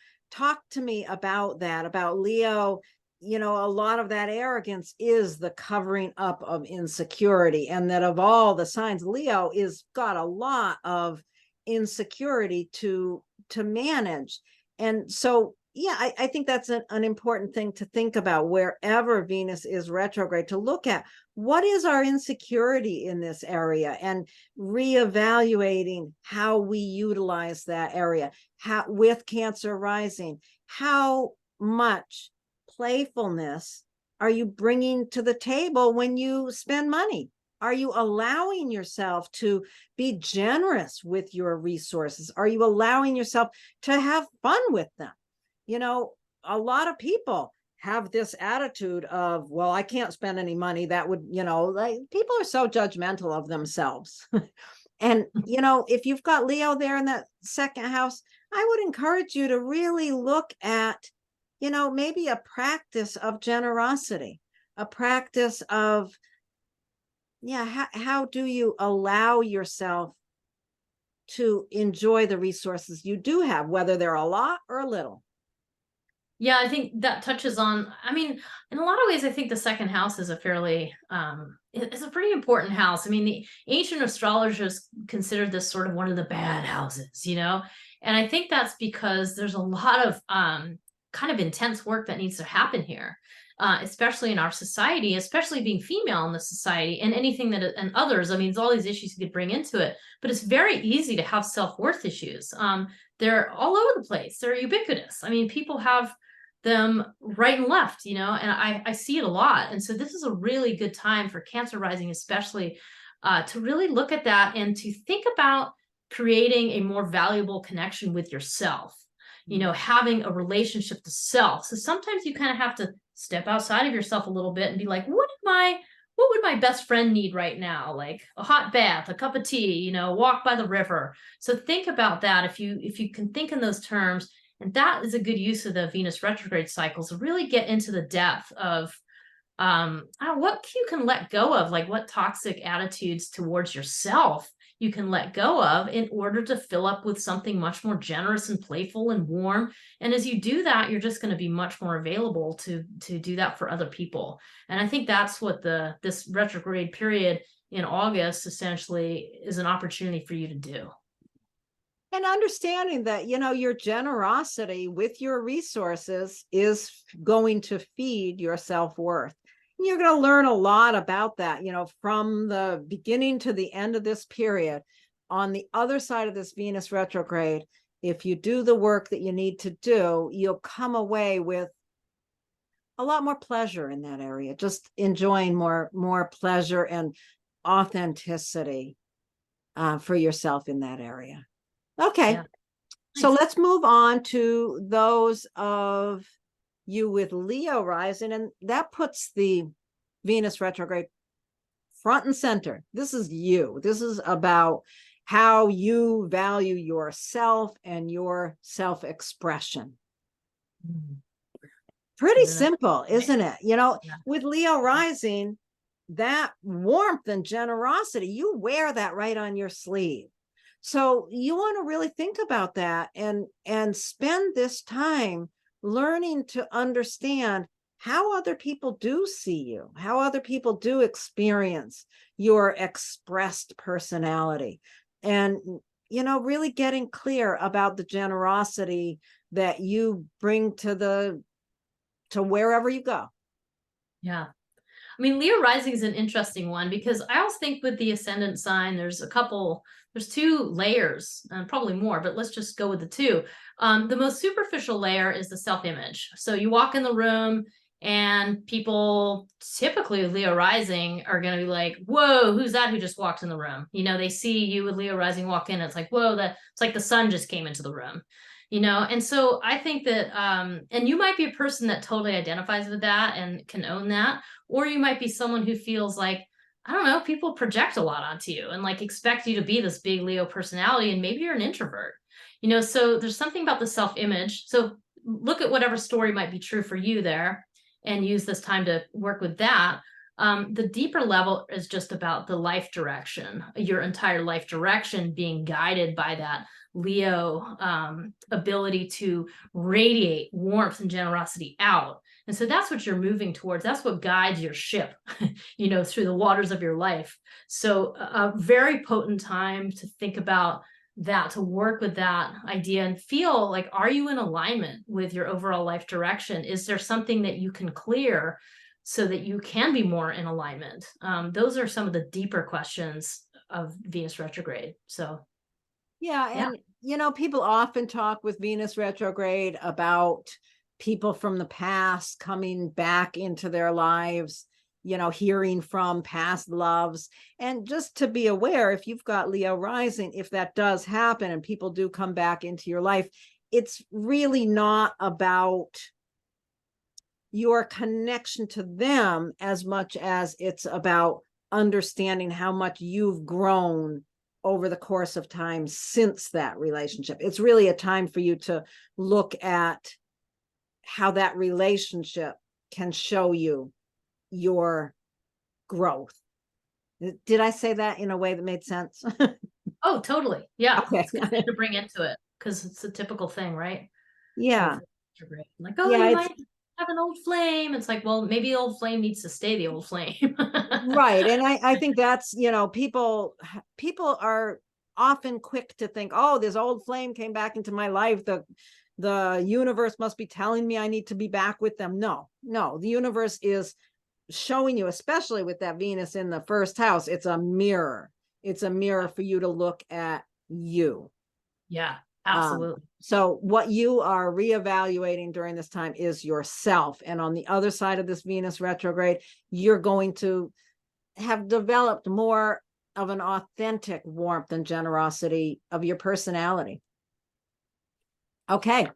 me about that, about Leo. A lot of that arrogance is the covering up of insecurity, and that of all the signs, Leo is got a lot of insecurity to manage. And so, yeah, I think that's an important thing to think about wherever Venus is retrograde, to look at what is our insecurity in this area and reevaluating how we utilize that area. How, with Cancer rising, how much playfulness are you bringing to the table when you spend money? Are you allowing yourself to be generous with your resources? Are you allowing yourself to have fun with them? You know, a lot of people have this attitude of, well, I can't spend any money. That would, you know, like, people are so judgmental of themselves. And, you know, if you've got Leo there in that second house, I would encourage you to really look at, you know, maybe a practice of generosity, a practice of, yeah, how do you allow yourself to enjoy the resources you do have, whether they're a lot or a little? Yeah, I think that touches on, I mean, in a lot of ways, I think the second house is a fairly, it's a pretty important house. I mean, the ancient astrologers considered this sort of one of the bad houses, you know? And I think that's because there's a lot of kind of intense work that needs to happen here, especially in our society, especially being female in the society and anything that, and others. I mean, there's all these issues you could bring into it, but it's very easy to have self-worth issues. They're all over the place. They're ubiquitous. I mean, people have them right and left, you know, and I see it a lot. And so this is a really good time for Cancer Rising, especially to really look at that and to think about creating a more valuable connection with yourself, you know, having a relationship to self. So sometimes you kind of have to step outside of yourself a little bit and be like, what would my best friend need right now? Like a hot bath, a cup of tea, you know, walk by the river. So think about that. If you can think in those terms. And that is a good use of the Venus retrograde cycles to really get into the depth of what you can let go of, like what toxic attitudes towards yourself you can let go of in order to fill up with something much more generous and playful and warm. And as you do that, you're just going to be much more available to do that for other people. And I think that's what this retrograde period in August essentially is an opportunity for you to do. And understanding that, you know, your generosity with your resources is going to feed your self-worth. You're going to learn a lot about that, you know, from the beginning to the end of this period. On the other side of this Venus retrograde, if you do the work that you need to do, you'll come away with a lot more pleasure in that area, just enjoying more pleasure and authenticity for yourself in that area. Okay. Yeah. So Nice. let's move on to those of you with Leo rising, and that puts the Venus retrograde front and center. This is you. This is about how you value yourself and your self-expression. Pretty simple, isn't it? You know, Yeah. with Leo rising, that warmth and generosity, you wear that right on your sleeve. So you want to really think about that and spend this time learning to understand how other people do see you, how other people do experience your expressed personality. And, you know, really getting clear about the generosity that you bring to wherever you go. Yeah. I mean, Leo rising is an interesting one because I always think with the ascendant sign, there's two layers, and probably more, but let's just go with the two. The most superficial layer is the self-image. So you walk in the room and people, typically with Leo rising, are going to be like, whoa, who's that who just walked in the room? You know, they see you with Leo rising walk in, it's like, whoa, it's like the sun just came into the room. You know, and so I think that, and you might be a person that totally identifies with that and can own that, or you might be someone who feels like, I don't know, people project a lot onto you and like expect you to be this big Leo personality, and maybe you're an introvert, you know, so there's something about the self-image. So look at whatever story might be true for you there and use this time to work with that. The deeper level is just about the life direction, your entire life direction being guided by that Leo ability to radiate warmth and generosity out. And so that's what you're moving towards. That's what guides your ship, you know, through the waters of your life. So a very potent time to think about that, to work with that idea and feel like, are you in alignment with your overall life direction? Is there something that you can clear so that you can be more in alignment? Those are some of the deeper questions of Venus retrograde. So Yeah, yeah. and people often talk with Venus retrograde about people from the past coming back into their lives, hearing from past loves. And just to be aware, if you've got Leo rising, if that does happen and people do come back into your life, it's really not about your connection to them as much as it's about understanding how much you've grown over the course of time since that relationship. It's really a time for you to look at how that relationship can show you your growth. Did I say that in a way that made sense? Oh, totally. Yeah. Okay. It's good to bring into it because it's a typical thing, right? Yeah. Like, oh, Yeah, you it's might have an old flame. It's like, well, maybe the old flame needs to stay the old flame. right. And I think that's, people are often quick to think, oh, this old flame came back into my life. The universe must be telling me I need to be back with them. No, the universe is showing you, especially with that Venus in the first house, it's a mirror. It's a mirror for you to look at you. Yeah, absolutely. So what you are reevaluating during this time is yourself. And on the other side of this Venus retrograde, you're going to have developed more of an authentic warmth and generosity of your personality. Okay.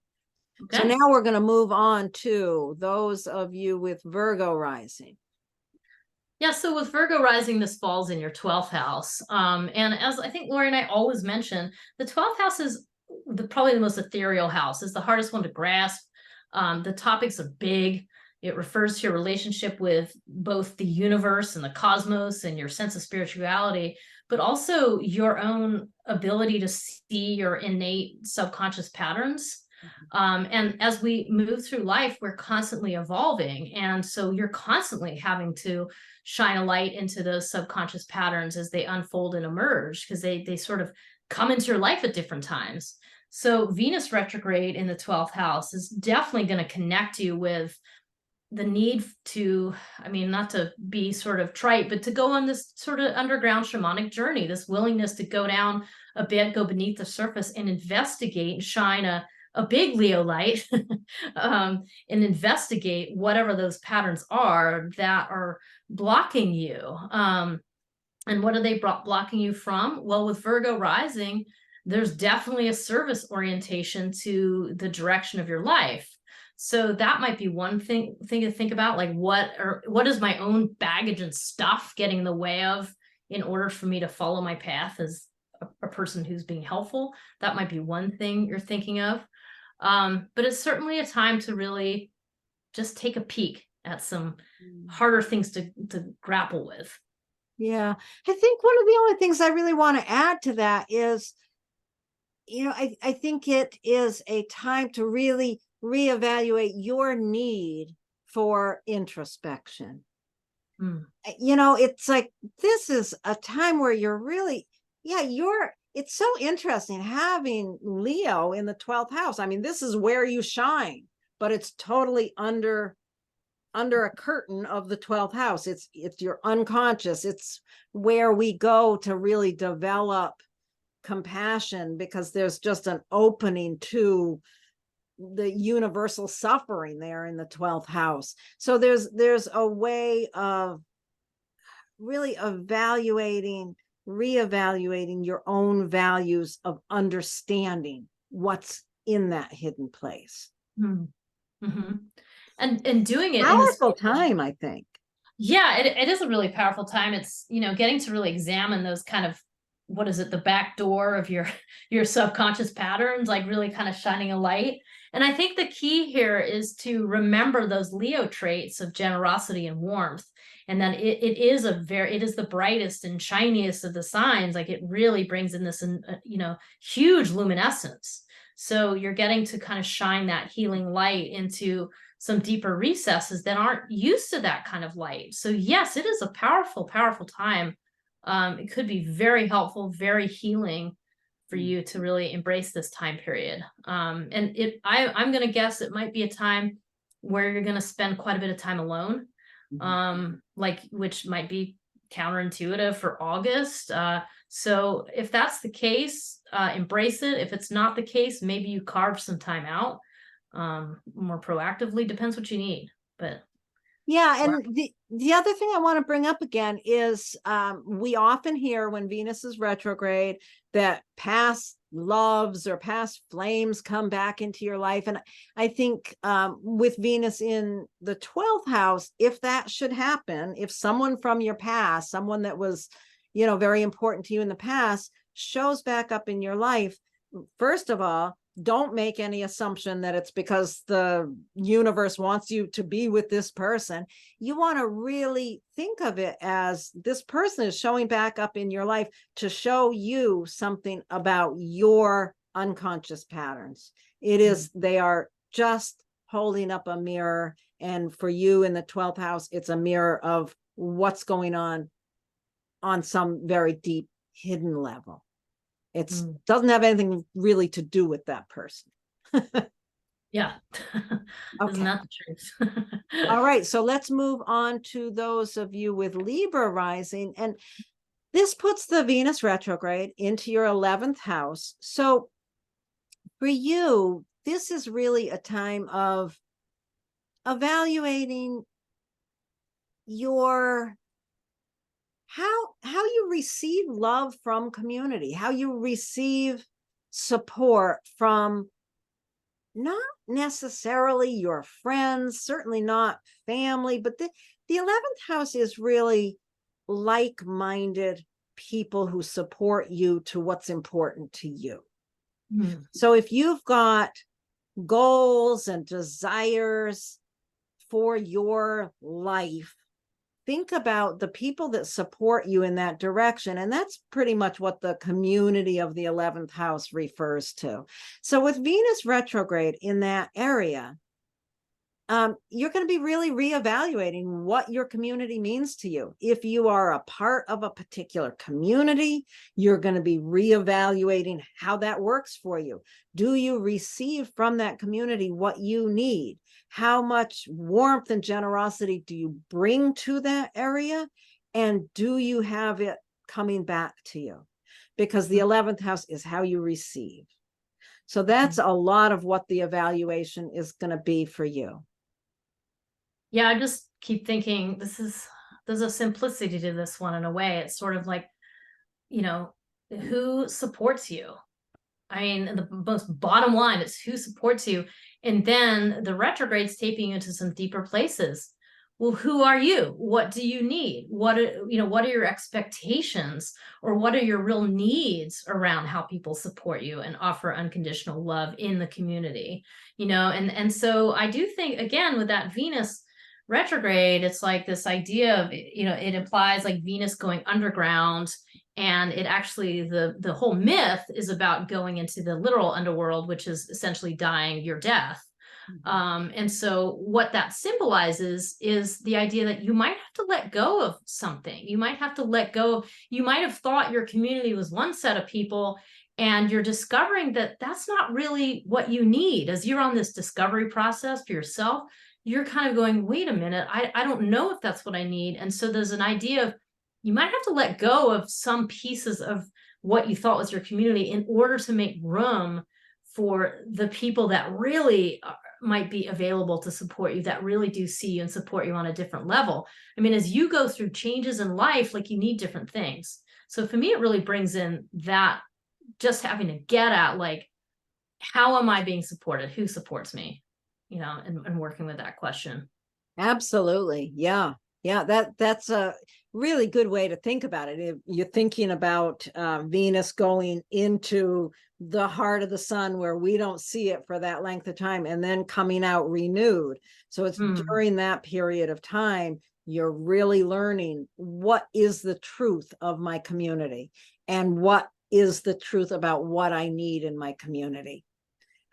So now we're going to move on to those of you with Virgo rising. Yeah, so with Virgo rising, this falls in your 12th house. And as I think Lori and I always mention, the 12th house is probably the most ethereal house. It's the hardest one to grasp. The topics are big. It refers to your relationship with both the universe and the cosmos and your sense of spirituality, but also your own ability to see your innate subconscious patterns. And as we move through life, we're constantly evolving. And so you're constantly having to shine a light into those subconscious patterns as they unfold and emerge, because they sort of come into your life at different times. So Venus retrograde in the 12th house is definitely going to connect you with the need to, I mean, not to be sort of trite, but to go on this sort of underground shamanic journey, this willingness to go down a bit, go beneath the surface and investigate and shine a big Leo light and investigate whatever those patterns are that are blocking you. And what are they blocking you from? Well, with Virgo rising, there's definitely a service orientation to the direction of your life. So that might be one thing to think about, like what is my own baggage and stuff getting in the way of in order for me to follow my path as a person who's being helpful. That might be one thing you're thinking of. But it's certainly a time to really just take a peek at some harder things to grapple with. Yeah, I think one of the only things I really want to add to that is, I think it is a time to really reevaluate your need for introspection. It's like, this is a time where you're really, it's so interesting having Leo in the 12th house. I mean, this is where you shine, but it's totally under a curtain of the 12th house. It's your unconscious. It's where we go to really develop compassion, because there's just an opening to the universal suffering there in the 12th house. So there's a way of really reevaluating your own values of understanding what's in that hidden place. Mm-hmm. And doing it Powerful in this time, I think. Yeah, it is a really powerful time. It's, getting to really examine those kind of, what is it, the back door of your subconscious patterns, like really kind of shining a light. And I think the key here is to remember those Leo traits of generosity and warmth, and that it is the brightest and shiniest of the signs. Like, it really brings in this, huge luminescence. So you're getting to kind of shine that healing light into some deeper recesses that aren't used to that kind of light. So yes, it is a powerful, powerful time. It could be very helpful, very healing for you to really embrace this time period. And I'm going to guess it might be a time where you're going to spend quite a bit of time alone, like, which might be counterintuitive for August. So if that's the case, embrace it. If it's not the case, maybe you carve some time out, more proactively. Depends what you need. But yeah, and the other thing I want to bring up again is we often hear when Venus is retrograde that past loves or past flames come back into your life. And I think with Venus in the 12th house, if that should happen, if someone from your past, someone that was, you know, very important to you in the past, shows back up in your life, first of all, don't make any assumption that it's because the universe wants you to be with this person. You want to really think of it as this person is showing back up in your life to show you something about your unconscious patterns. It is, they are just holding up a mirror. And for you in the 12th house, it's a mirror of what's going on some very deep hidden level. It doesn't have anything really to do with that person. yeah. Okay. Isn't that the truth? All right. So let's move on to those of you with Libra rising. And this puts the Venus retrograde into your 11th house. So for you, this is really a time of evaluating your how you receive love from community, how you receive support from not necessarily your friends, certainly not family, but the 11th house is really like-minded people who support you to what's important to you. So if you've got goals and desires for your life, think about the people that support you in that direction. And that's pretty much what the community of the 11th house refers to. So with Venus retrograde in that area, you're going to be really reevaluating what your community means to you. If you are a part of a particular community, you're going to be reevaluating how that works for you. Do you receive from that community what you need? How much warmth and generosity do you bring to that area? And do you have it coming back to you? Because the 11th house is how you receive. So that's a lot of what the evaluation is going to be for you. Yeah, I just keep thinking there's a simplicity to this one in a way. It's sort of like, you know, who supports you? I mean, the most bottom line is who supports you. And then the retrograde's taking you into some deeper places. Well, who are you? What do you need? What are your expectations, or what are your real needs around how people support you and offer unconditional love in the community? And so I do think, again, with that Venus retrograde, it's like this idea of, it implies like Venus going underground, and it actually, the whole myth is about going into the literal underworld, which is essentially dying your death. And so what that symbolizes is the idea that you might have to let go of something. You might have to let go. You might have thought your community was one set of people, and you're discovering that that's not really what you need. As you're on this discovery process for yourself, you're kind of going, wait a minute, I don't know if that's what I need. And so there's an idea of, you might have to let go of some pieces of what you thought was your community in order to make room for the people that really might be available to support you, that really do see you and support you on a different level. I mean, as you go through changes in life, like, you need different things. So for me, it really brings in that, just having to get at, like, how am I being supported? Who supports me? And working with that question. Absolutely. Yeah. Yeah. That's a really good way to think about it. If you're thinking about Venus going into the heart of the sun, where we don't see it for that length of time, and then coming out renewed. So it's during that period of time, you're really learning what is the truth of my community, and what is the truth about what I need in my community.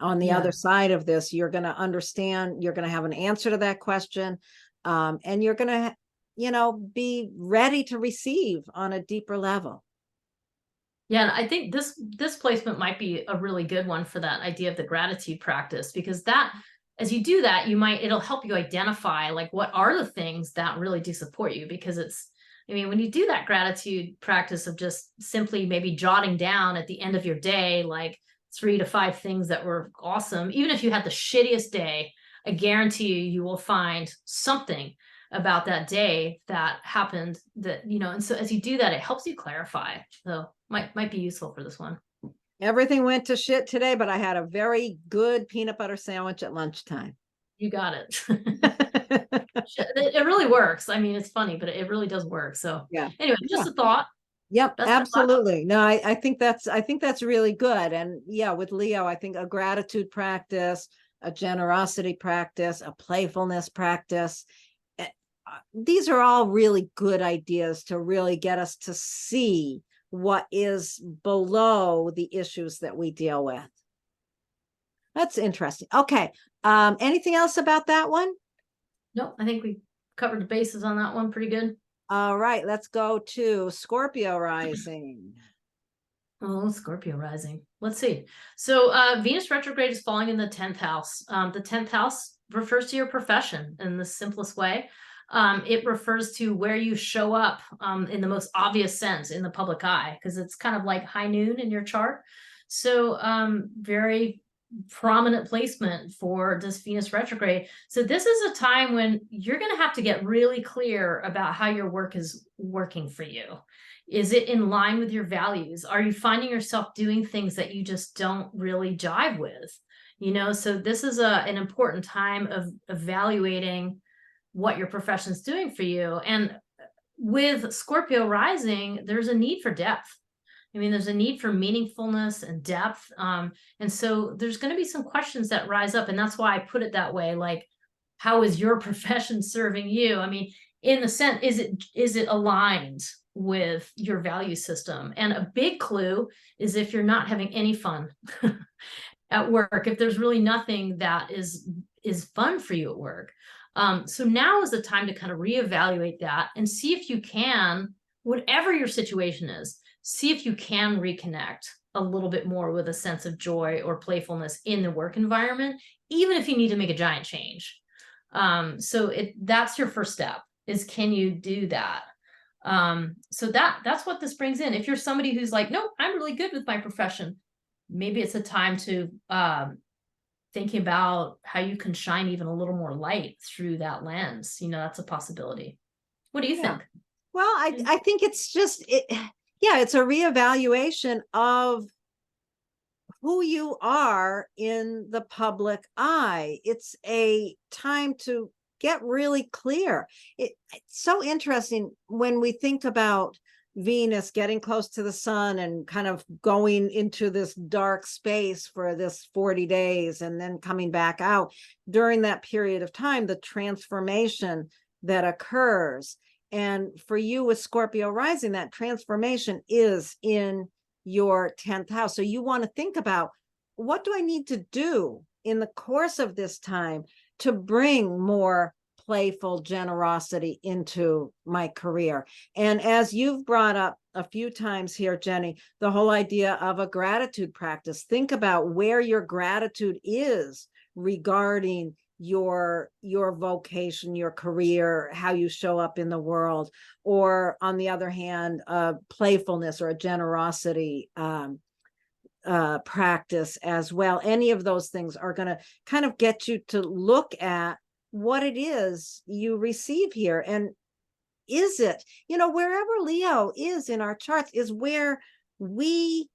On the other side of this, you're going to understand, you're going to have an answer to that question. And you're going to, be ready to receive on a deeper level. Yeah, and I think this placement might be a really good one for that idea of the gratitude practice, because that, as you do that, it'll help you identify like what are the things that really do support you. Because I mean, when you do that gratitude practice of just simply maybe jotting down at the end of your day, like 3 to 5 things that were awesome, even if you had the shittiest day, I guarantee you will find something about that day that happened that, and so as you do that, it helps you clarify. So might be useful for this one. Everything went to shit today, but I had a very good peanut butter sandwich at lunchtime. You got it. It really works. I mean, it's funny, but it really does work. So Yeah. anyway, just a thought. Yep, Best of luck. absolutely. No, I think that's really good. And yeah, with Leo, I think a gratitude practice, a generosity practice, a playfulness practice. These are all really good ideas to really get us to see what is below the issues that we deal with. That's interesting. Okay. Anything else about that one? Nope, I think we covered the bases on that one pretty good. All right, let's go to Scorpio Rising. Oh, Scorpio Rising. Let's see. So Venus retrograde is falling in the 10th house. The 10th house refers to your profession in the simplest way. It refers to where you show up in the most obvious sense in the public eye, because it's kind of like high noon in your chart. So very prominent placement for this Venus retrograde. So this is a time when you're going to have to get really clear about how your work is working for you. Is it in line with your values? Are you finding yourself doing things that you just don't really jive with? So this is an important time of evaluating what your profession is doing for you. And with Scorpio rising, there's a need for depth. I mean, there's a need for meaningfulness and depth. And so there's going to be some questions that rise up. And that's why I put it that way. Like, how is your profession serving you? I mean, in the sense, is it aligned with your value system? And a big clue is if you're not having any fun at work, if there's really nothing that is fun for you at work. So now is the time to kind of reevaluate that and see if you can, whatever your situation is, see if you can reconnect a little bit more with a sense of joy or playfulness in the work environment, even if you need to make a giant change. So that's your first step, is can you do that? So that's what this brings in. If you're somebody who's like, no, I'm really good with my profession, maybe it's a time to thinking about how you can shine even a little more light through that lens. That's a possibility. What do you think? Well, I think it's just it's a reevaluation of who you are in the public eye. It's a time to get really clear. It's so interesting when we think about Venus getting close to the sun and kind of going into this dark space for this 40 days and then coming back out. During that period of time, the transformation that occurs. And for you with Scorpio rising, that transformation is in your 10th house. So you want to think about, what do I need to do in the course of this time to bring more playful generosity into my career? And as you've brought up a few times here, Jenny, the whole idea of a gratitude practice. Think about where your gratitude is regarding your vocation, your career, how you show up in the world, or on the other hand, playfulness or a generosity practice as well. Any of those things are going to kind of get you to look at what it is you receive here. And is it, wherever Leo is in our charts is where we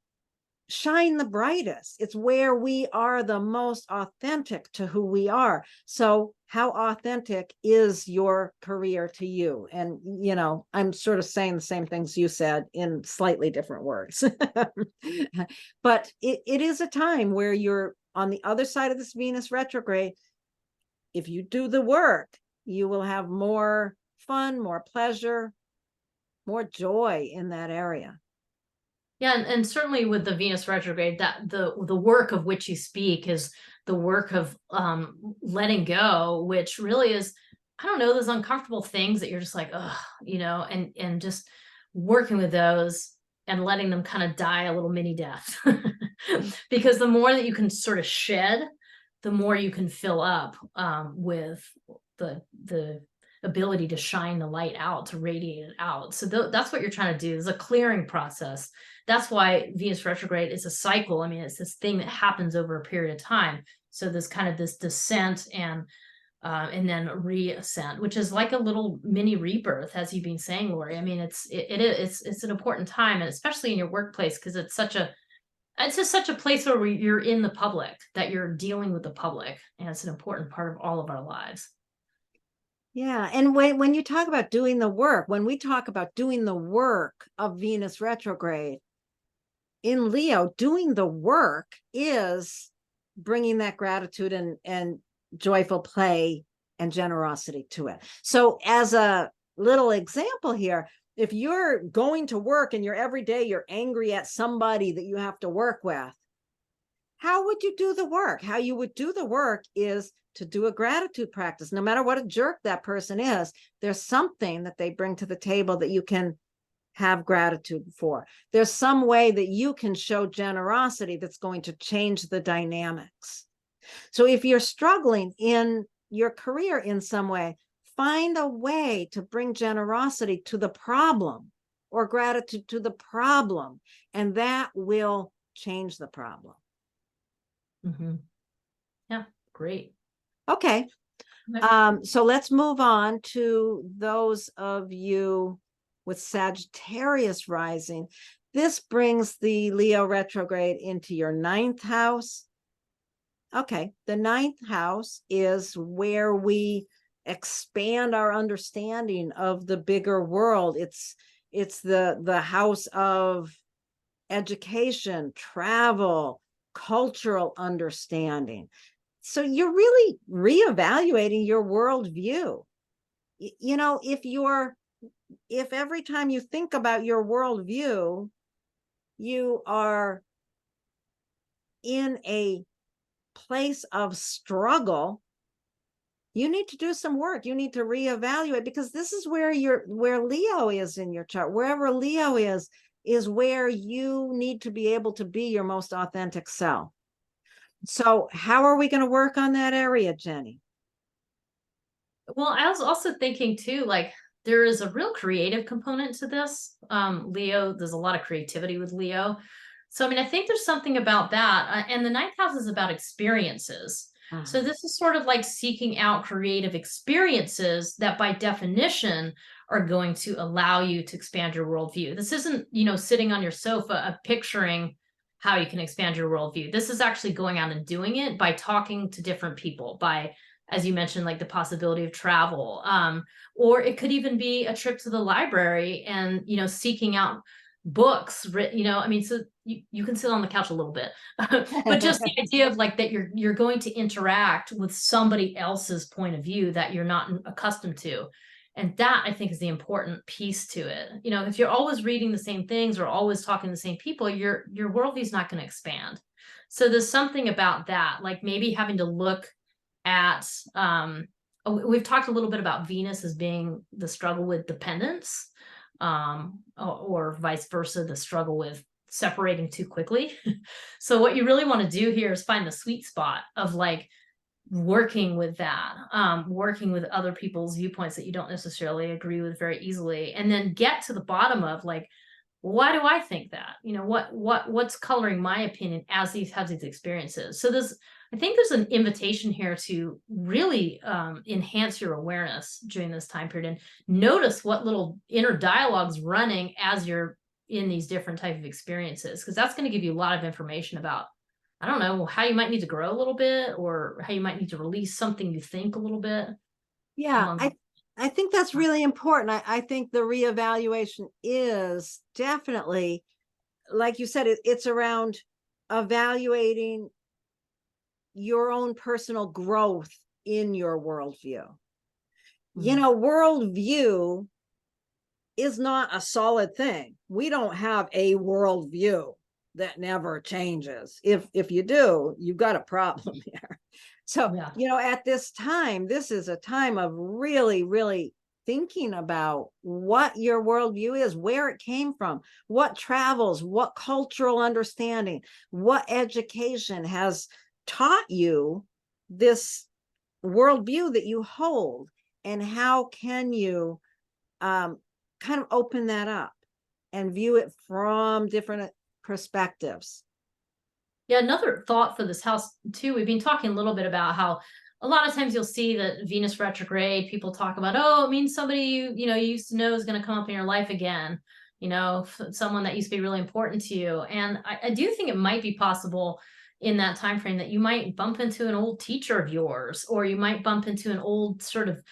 shine the brightest. It's where we are the most authentic to who we are. So how authentic is your career to you? And, I'm sort of saying the same things you said in slightly different words. But it is a time where you're on the other side of this Venus retrograde. If you do the work, you will have more fun, more pleasure, more joy in that area. Yeah, and certainly with the Venus retrograde, that the work of which you speak is the work of letting go, which really is, I don't know, those uncomfortable things that you're just like, and just working with those and letting them kind of die a little mini death. Because the more that you can sort of shed, the more you can fill up with the ability to shine the light out, to radiate it out. So that's what you're trying to do, is a clearing process. That's why Venus retrograde is a cycle. I mean, it's this thing that happens over a period of time. So there's kind of this descent and then reascent, which is like a little mini rebirth, as you've been saying, Lori. I mean, it's an important time, and especially in your workplace, because it's just such a place where you're in the public, that you're dealing with the public, and it's an important part of all of our lives. Yeah. And when you talk about doing the work, when we talk about doing the work of Venus retrograde in Leo, doing the work is bringing that gratitude and joyful play and generosity to it. So as a little example here, if you're going to work and every day you're angry at somebody that you have to work with, how would you do the work? How you would do the work is to do a gratitude practice. No matter what a jerk that person is, there's something that they bring to the table that you can have gratitude for. There's some way that you can show generosity that's going to change the dynamics. So if you're struggling in your career in some way, find a way to bring generosity to the problem or gratitude to the problem, and that will change the problem. Mm-hmm. Yeah, great. Okay. So let's move on to those of you with Sagittarius rising. This brings the Leo retrograde into your 9th house. Okay, the 9th house is where we expand our understanding of the bigger world. It's the house of education, travel, cultural understanding. So you're really reevaluating your worldview. You know, if every time you think about your worldview, you are in a place of struggle, you need to do some work. You need to reevaluate, because this is where Leo is in your chart. Wherever Leo is where you need to be able to be your most authentic self. So how are we going to work on that area, Jenny? Well, I was also thinking too, like, there is a real creative component to this. Leo, there's a lot of creativity with Leo. So, I mean, I think there's something about that. And the 9th house is about experiences. So this is sort of like seeking out creative experiences that by definition are going to allow you to expand your worldview. This isn't, sitting on your sofa, picturing how you can expand your worldview. This is actually going out and doing it by talking to different people, by, as you mentioned, like the possibility of travel. Or it could even be a trip to the library and, seeking out books written, I mean, so you can sit on the couch a little bit, but just the idea of like that you're going to interact with somebody else's point of view that you're not accustomed to. And that, I think, is the important piece to it. If you're always reading the same things or always talking to the same people, your worldview is not going to expand. So there's something about that, like maybe having to look at, we've talked a little bit about Venus as being the struggle with dependence, or vice versa, the struggle with separating too quickly. So what you really want to do here is find the sweet spot of like working with that, working with other people's viewpoints that you don't necessarily agree with very easily, and then get to the bottom of like, why do I think that? What's coloring my opinion as these experiences? So I think there's an invitation here to really enhance your awareness during this time period and notice what little inner dialogue's running as you're in these different type of experiences, because that's going to give you a lot of information about, I don't know, how you might need to grow a little bit, or how you might need to release something you think a little bit. Yeah, I think that's really important. I think the reevaluation is definitely, like you said, it's around evaluating your own personal growth in your worldview. Worldview is not a solid thing. We don't have a worldview that never changes. If you do, you've got a problem here. So, at this time, this is a time of really, really thinking about what your worldview is, where it came from, what travels, what cultural understanding, what education has taught you this worldview that you hold, and how can you kind of open that up and view it from different perspectives. Yeah, another thought for this house too. We've been talking a little bit about how a lot of times you'll see that Venus retrograde, people talk about, oh, it means somebody you used to know is going to come up in your life again. Someone that used to be really important to you. And I do think it might be possible in that time frame that you might bump into an old teacher of yours, or you might bump into an old sort of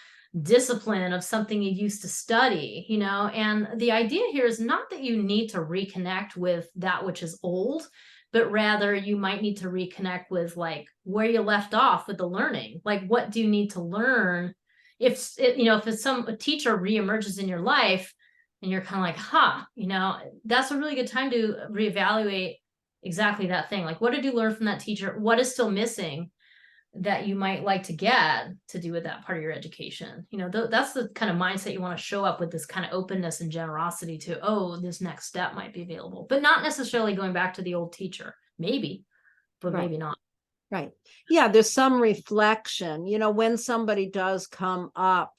discipline of something you used to study, and the idea here is not that you need to reconnect with that which is old, but rather you might need to reconnect with like where you left off with the learning. Like, what do you need to learn? If it's a teacher reemerges in your life and you're kind of like, that's a really good time to reevaluate exactly that thing. Like, what did you learn from that teacher? What is still missing that you might like to get to do with that part of your education? That's the kind of mindset you want to show up with, this kind of openness and generosity to, oh, this next step might be available, but not necessarily going back to the old teacher. Maybe, but Right. maybe not. Right. Yeah, there's some reflection, when somebody does come up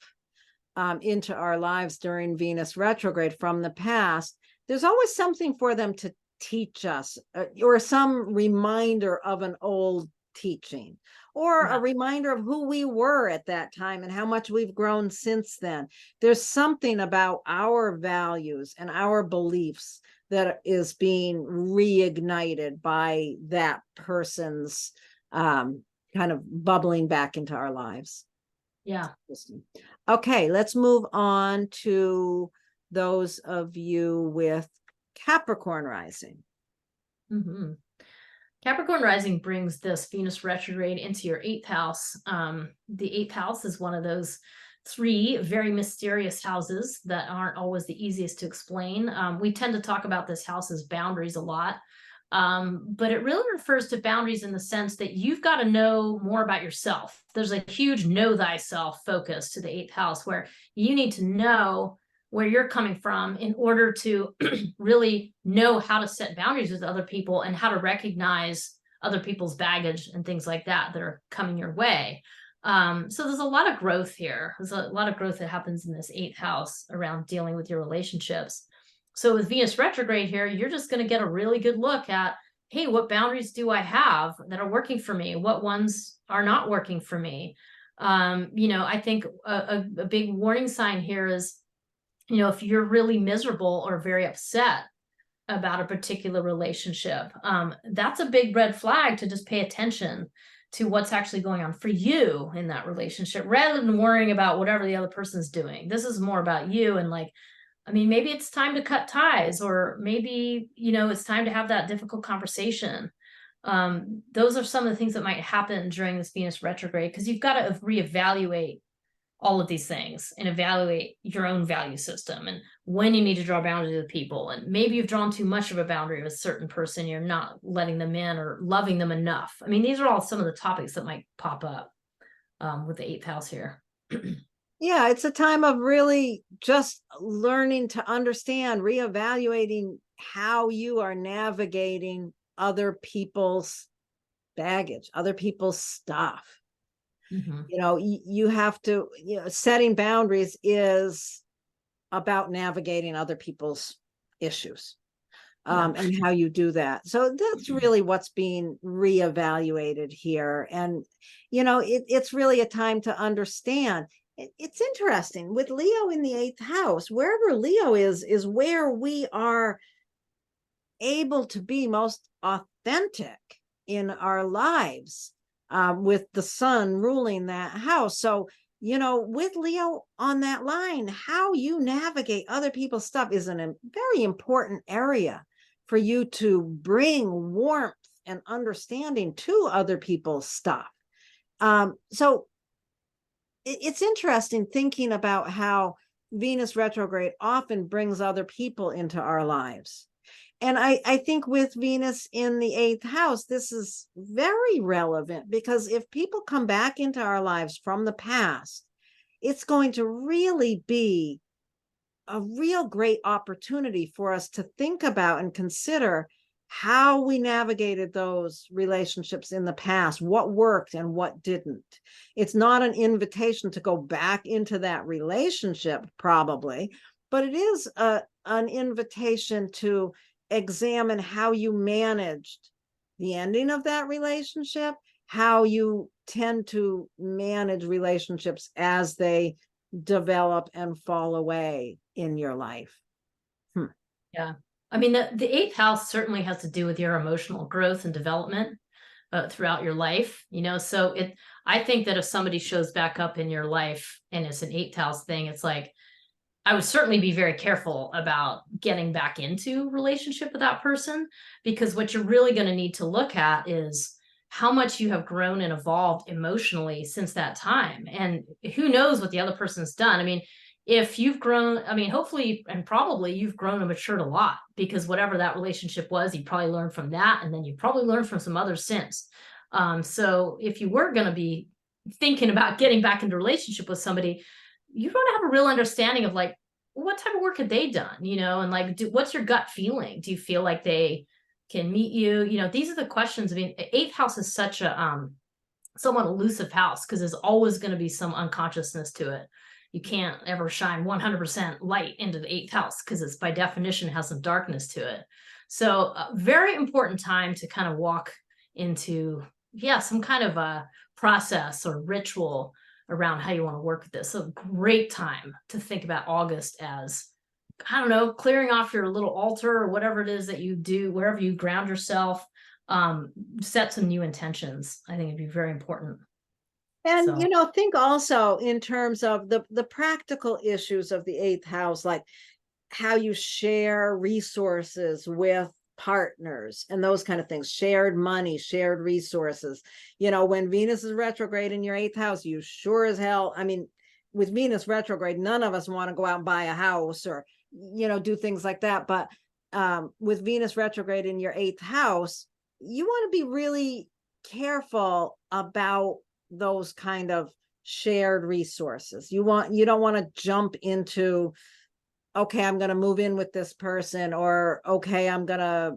into our lives during Venus retrograde from the past, there's always something for them to teach us, or some reminder of an old teaching, or Yeah. a reminder of who we were at that time and how much we've grown since then. There's something about our values and our beliefs that is being reignited by that person's kind of bubbling back into our lives. Yeah. Okay, let's move on to those of you with Capricorn Rising. Mm-hmm. Capricorn Rising brings this Venus retrograde into your 8th house. The 8th house is one of those 3 very mysterious houses that aren't always the easiest to explain. We tend to talk about this house as boundaries a lot, but it really refers to boundaries in the sense that you've got to know more about yourself. There's a huge know thyself focus to the 8th house, where you need to know where you're coming from in order to really know how to set boundaries with other people and how to recognize other people's baggage and things like that are coming your way. So there's a lot of growth here. There's a lot of growth that happens in this 8th house around dealing with your relationships. So with Venus retrograde here, you're just going to get a really good look at, hey, what boundaries do I have that are working for me? What ones are not working for me? I think a big warning sign here is, if you're really miserable or very upset about a particular relationship, that's a big red flag to just pay attention to what's actually going on for you in that relationship, rather than worrying about whatever the other person's doing. This is more about you. And maybe it's time to cut ties, or maybe, it's time to have that difficult conversation. Those are some of the things that might happen during this Venus retrograde, because you've got to reevaluate all of these things and evaluate your own value system and when you need to draw boundaries with people. And maybe you've drawn too much of a boundary with a certain person. You're not letting them in or loving them enough. These are all some of the topics that might pop up with the 8th house here. Yeah, it's a time of really just learning to understand, reevaluating how you are navigating other people's baggage, other people's stuff. Mm-hmm. You have to, setting boundaries is about navigating other people's issues, and how you do that. So that's really what's being reevaluated here. And, it's really a time to understand. It's interesting with Leo in the 8th house, wherever Leo is where we are able to be most authentic in our lives, with the sun ruling that house. So, with Leo on that line, how you navigate other people's stuff is a very important area for you to bring warmth and understanding to other people's stuff. So it's interesting thinking about how Venus retrograde often brings other people into our lives. And I think with Venus in the 8th house, this is very relevant, because if people come back into our lives from the past, it's going to really be a real great opportunity for us to think about and consider how we navigated those relationships in the past, what worked and what didn't. It's not an invitation to go back into that relationship, probably, but it is an invitation to examine how you managed the ending of that relationship, how you tend to manage relationships as they develop and fall away in your life. Yeah. I mean, the eighth house certainly has to do with your emotional growth and development throughout your life, you know. So I think that if somebody shows back up in your life and it's an eighth house thing, it's like, I would certainly be very careful about getting back into relationship with that person, because what you're really going to need to look at is how much you have grown and evolved emotionally since that time. And who knows what the other person's done. I mean, if you've grown, I mean, hopefully and probably you've grown and matured a lot, because whatever that relationship was, you probably learned from that. And then you probably learned from some others since. So if you were going to be thinking about getting back into a relationship with somebody, you want to have a real understanding of like, what type of work had they done, you know, and like, what's your gut feeling? Do you feel like they can meet you? You know, these are the questions. I mean, eighth house is such a somewhat elusive house, because there's always going to be some unconsciousness to it. You can't ever shine 100% light into the eighth house, because it's by definition has some darkness to it. So a very important time to kind of walk into, yeah, some kind of a process or ritual around how you want to work with this. So great time to think about August as, I don't know, clearing off your little altar or whatever it is that you do, wherever you ground yourself, set some new intentions. I think it'd be very important. And So think also in terms of the practical issues of the eighth house, like how you share resources with partners and those kind of things, shared money, shared resources. When Venus is retrograde in your eighth house, you sure as hell, I mean, with Venus retrograde, none of us want to go out and buy a house or, do things like that. But with Venus retrograde in your eighth house, you want to be really careful about those kind of shared resources. You don't want to jump into, okay, I'm going to move in with this person, or okay, I'm going to,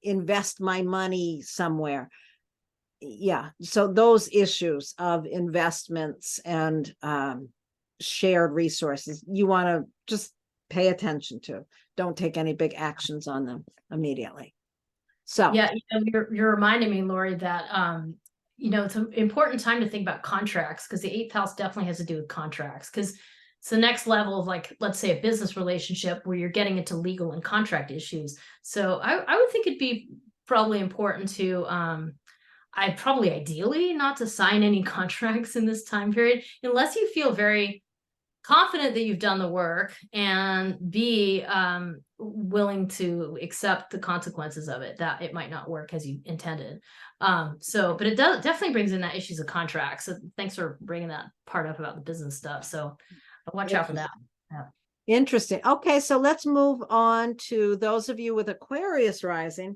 invest my money somewhere. Yeah. So those issues of investments and shared resources, you want to just pay attention to. Don't take any big actions on them immediately. So yeah, you're reminding me, Lori, that it's an important time to think about contracts, because the eighth house definitely has to do with contracts, because it's the next level of, like, let's say a business relationship where you're getting into legal and contract issues. So I would think it'd be probably important to I'd probably ideally not to sign any contracts in this time period, unless you feel very confident that you've done the work and be willing to accept the consequences of it, that it might not work as you intended. But it definitely brings in that issues of contracts. So thanks for bringing that part up about the business stuff. So watch out for that. Yeah. Interesting. Okay, so let's move on to those of you with Aquarius rising.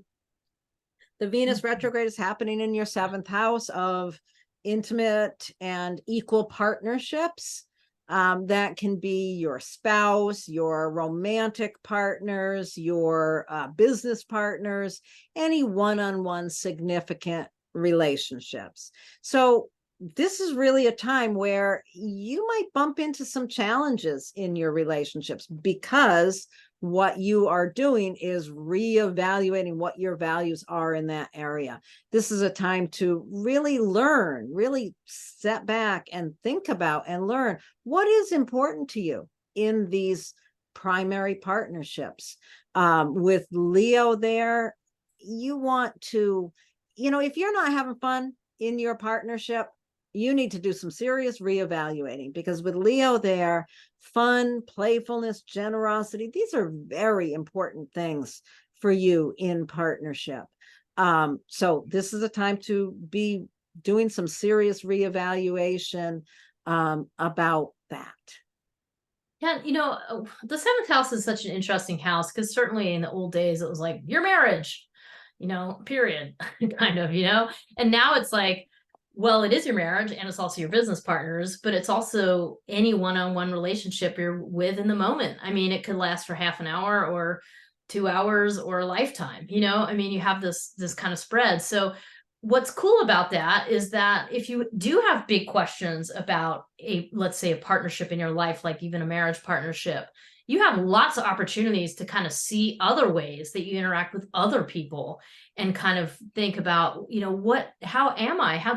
The Venus retrograde is happening in your seventh house of intimate and equal partnerships. That can be your spouse, your romantic partners, your business partners, any one-on-one significant relationships. So this is really a time where you might bump into some challenges in your relationships, because what you are doing is reevaluating what your values are in that area. This is a time to really learn, really step back and think about and learn what is important to you in these primary partnerships. With Leo there, you want to, if you're not having fun in your partnership, you need to do some serious reevaluating, because with Leo there, fun, playfulness, generosity, these are very important things for you in partnership. So this is a time to be doing some serious reevaluation about that. Yeah, the seventh house is such an interesting house, because certainly in the old days it was like your marriage, period, kind of, and now it's like, well, it is your marriage and it's also your business partners, but it's also any one-on-one relationship you're with in the moment. I mean, it could last for half an hour or 2 hours or a lifetime, you know? I mean, you have this kind of spread. So what's cool about that is that if you do have big questions about let's say a partnership in your life, like even a marriage partnership, you have lots of opportunities to kind of see other ways that you interact with other people and kind of think about, you know, how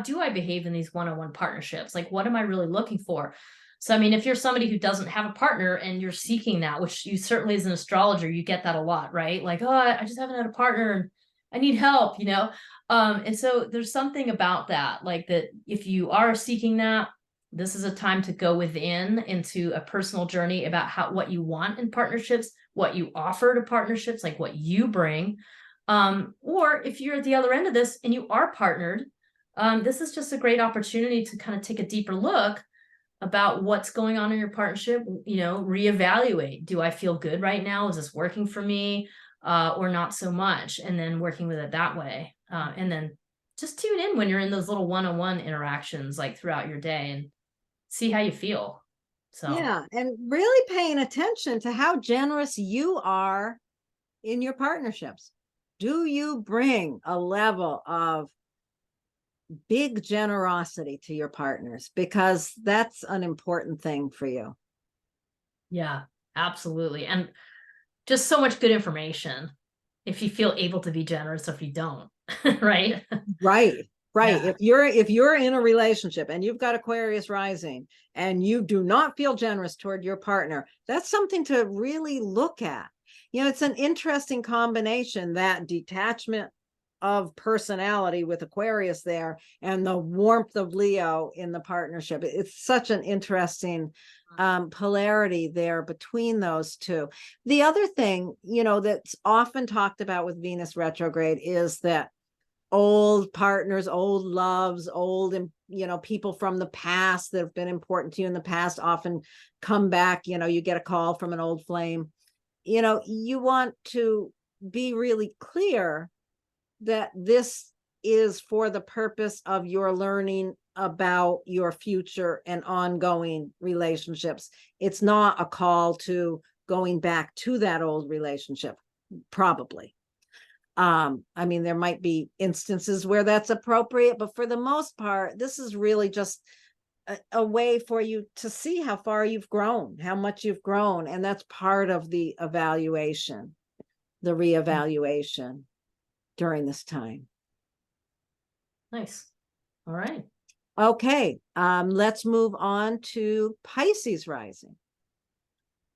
do I behave in these one-on-one partnerships? Like, what am I really looking for? So, I mean, if you're somebody who doesn't have a partner and you're seeking that, which you certainly as an astrologer, you get that a lot, right? Like, oh, I just haven't had a partner and I need help, you know? And so there's something about that, like that if you are seeking that, this is a time to go within into a personal journey about what you want in partnerships, what you offer to partnerships, like what you bring. Or if you're at the other end of this and you are partnered, this is just a great opportunity to kind of take a deeper look about what's going on in your partnership, you know, reevaluate. Do I feel good right now? Is this working for me? Or not so much? And then working with it that way. And then just tune in when you're in those little one-on-one interactions, like throughout your day, and see how you feel. So Yeah, and really paying attention to how generous you are in your partnerships. Do you bring a level of big generosity to your partners? Because that's an important thing for you. yeah, absolutely. And just so much good information if you feel able to be generous or if you don't, right? Right. Right. Yeah. If you're in a relationship and you've got Aquarius rising and you do not feel generous toward your partner, that's something to really look at. You know, it's an interesting combination, that detachment of personality with Aquarius there and the warmth of Leo in the partnership. It's such an interesting polarity there between those two. The other thing, you know, that's often talked about with Venus retrograde is that old partners, old loves, old, you know, people from the past that have been important to you in the past often come back. You know, you get a call from an old flame. You know, you want to be really clear that this is for the purpose of your learning about your future and ongoing relationships. It's not a call to going back to that old relationship, probably. I mean, there might be instances where that's appropriate, but for the most part, this is really just a way for you to see how far you've grown, how much you've grown. And that's part of the evaluation, the reevaluation during this time. Nice. All right. Okay, let's move on to Pisces rising.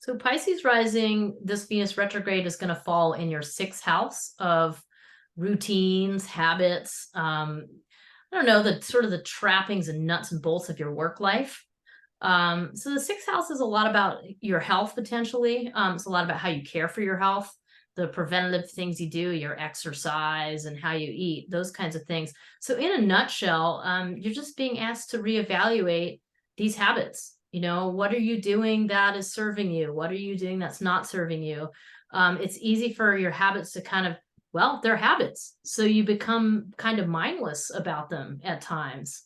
So Pisces rising, this Venus retrograde is going to fall in your sixth house of routines, habits. I don't know, the sort of the trappings and nuts and bolts of your work life. So the sixth house is a lot about your health potentially. It's a lot about how you care for your health, the preventative things you do, your exercise and how you eat, those kinds of things. So in a nutshell, you're just being asked to reevaluate these habits. You know, what are you doing that is serving you? What are you doing that's not serving you? It's easy for your habits to kind of, well, they're habits. So you become kind of mindless about them at times.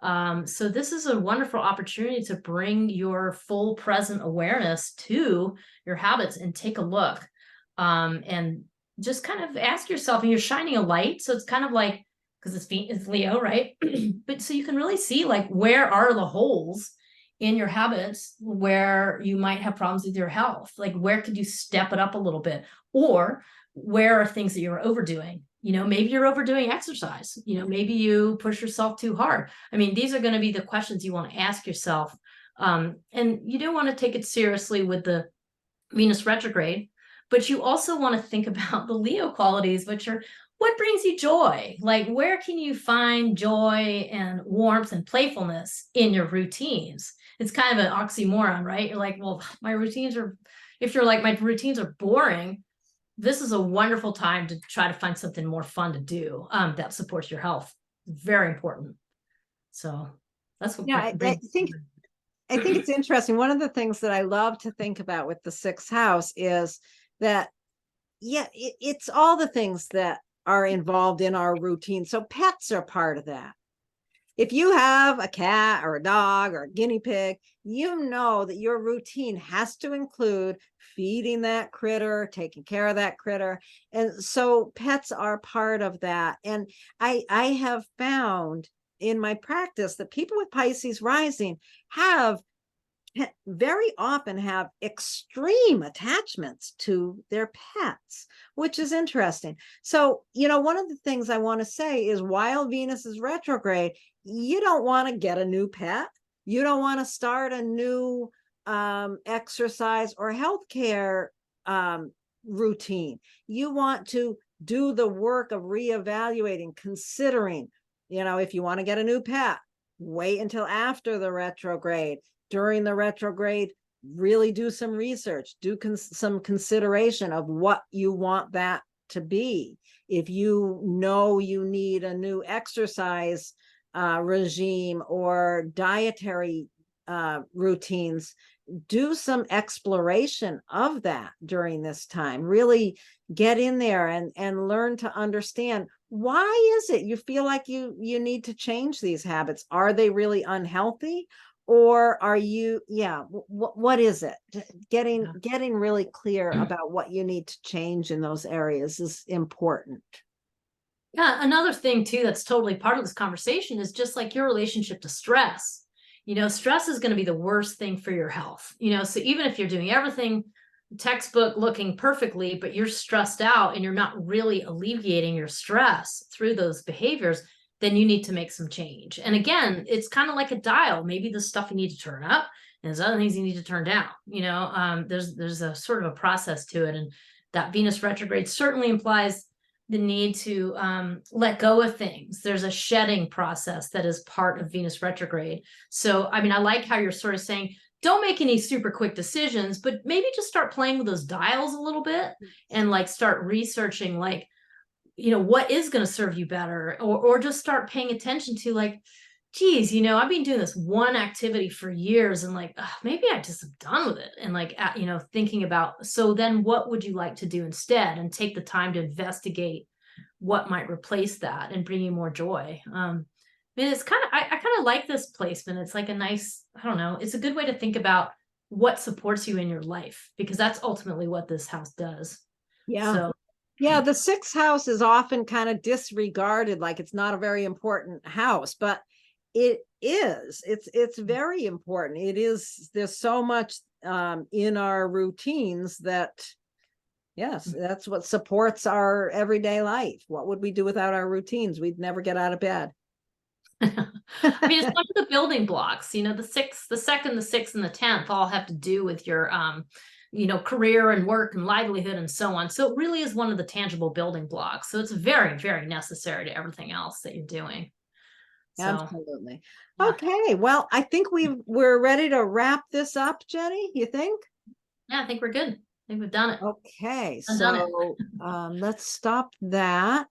So this is a wonderful opportunity to bring your full present awareness to your habits and take a look. And just kind of ask yourself, and you're shining a light. So it's kind of like, because it's Leo, right? But so you can really see like, where are the holes in your habits where you might have problems with your health? Like, where could you step it up a little bit? Or where are things that you're overdoing? You know, maybe you're overdoing exercise. You know, maybe you push yourself too hard. I mean, these are going to be the questions you want to ask yourself. And you do want to take it seriously with the Venus retrograde, but you also want to think about the Leo qualities, which are what brings you joy? Like, where can you find joy and warmth and playfulness in your routines? It's kind of an oxymoron, right? You're like, well, my routines are, if you're like, my routines are boring, this is a wonderful time to try to find something more fun to do that supports your health. Very important. So that's what. Yeah, I think it's interesting. One of the things that I love to think about with the sixth house is that, yeah, it's all the things that are involved in our routine. So pets are part of that. if you have a cat or a dog or a guinea pig, you know that your routine has to include feeding that critter, taking care of that critter. And so pets are part of that. And I have found in my practice that people with Pisces rising have very often have extreme attachments to their pets, which is interesting. So, one of the things I want to say is while Venus is retrograde, you don't want to get a new pet. You don't want to start a new exercise or healthcare routine. You want to do the work of reevaluating, considering, if you want to get a new pet, wait until after the retrograde. During the retrograde, really do some research, do some consideration of what you want that to be. If you know you need a new exercise regime or dietary routines, do some exploration of that during this time. Really get in there and learn to understand, why is it you feel like you need to change these habits? Are they really unhealthy? Or are you, what is it? Getting really clear about what you need to change in those areas is important. Yeah, another thing too that's totally part of this conversation is just like your relationship to stress. Stress is going to be the worst thing for your health. So even if you're doing everything textbook looking perfectly, but you're stressed out and you're not really alleviating your stress through those behaviors, then you need to make some change. And again, it's kind of like a dial. Maybe there's stuff you need to turn up and there's other things you need to turn down. There's a sort of a process to it. And that Venus retrograde certainly implies the need to let go of things. There's a shedding process that is part of Venus retrograde. So, I like how you're sort of saying, don't make any super quick decisions, but maybe just start playing with those dials a little bit and start researching what is going to serve you better, or just start paying attention to geez, I've been doing this one activity for years and maybe I just am done with it. And thinking about, so then what would you like to do instead, and take the time to investigate what might replace that and bring you more joy. It's kind of, I kind of like this placement. It's like a nice, I don't know, it's a good way to think about what supports you in your life, because that's ultimately what this house does. Yeah. So yeah, the sixth house is often kind of disregarded, like it's not a very important house, but it is. It's very important. It is. There's so much in our routines that, yes, that's what supports our everyday life. What would we do without our routines? We'd never get out of bed. it's like the building blocks, the sixth, the second, the sixth, and the 10th all have to do with your career and work and livelihood and so on. So it really is one of the tangible building blocks. So it's very, very necessary to everything else that you're doing. So, absolutely. yeah. Okay. Well, I think we're ready to wrap this up, Jenny. You think? Yeah, I think we're good. I think we've done it. Okay. So let's stop that.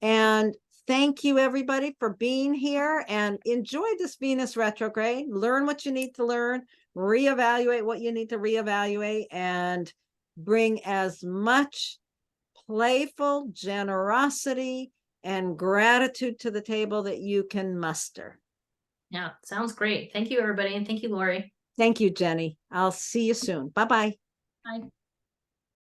And thank you everybody for being here, and enjoy this Venus retrograde. Learn what you need to learn, reevaluate what you need to reevaluate, and bring as much playful generosity and gratitude to the table that you can muster. Yeah, sounds great. Thank you, everybody. And thank you, Lori. Thank you, Jenny. I'll see you soon. Bye-bye. Bye.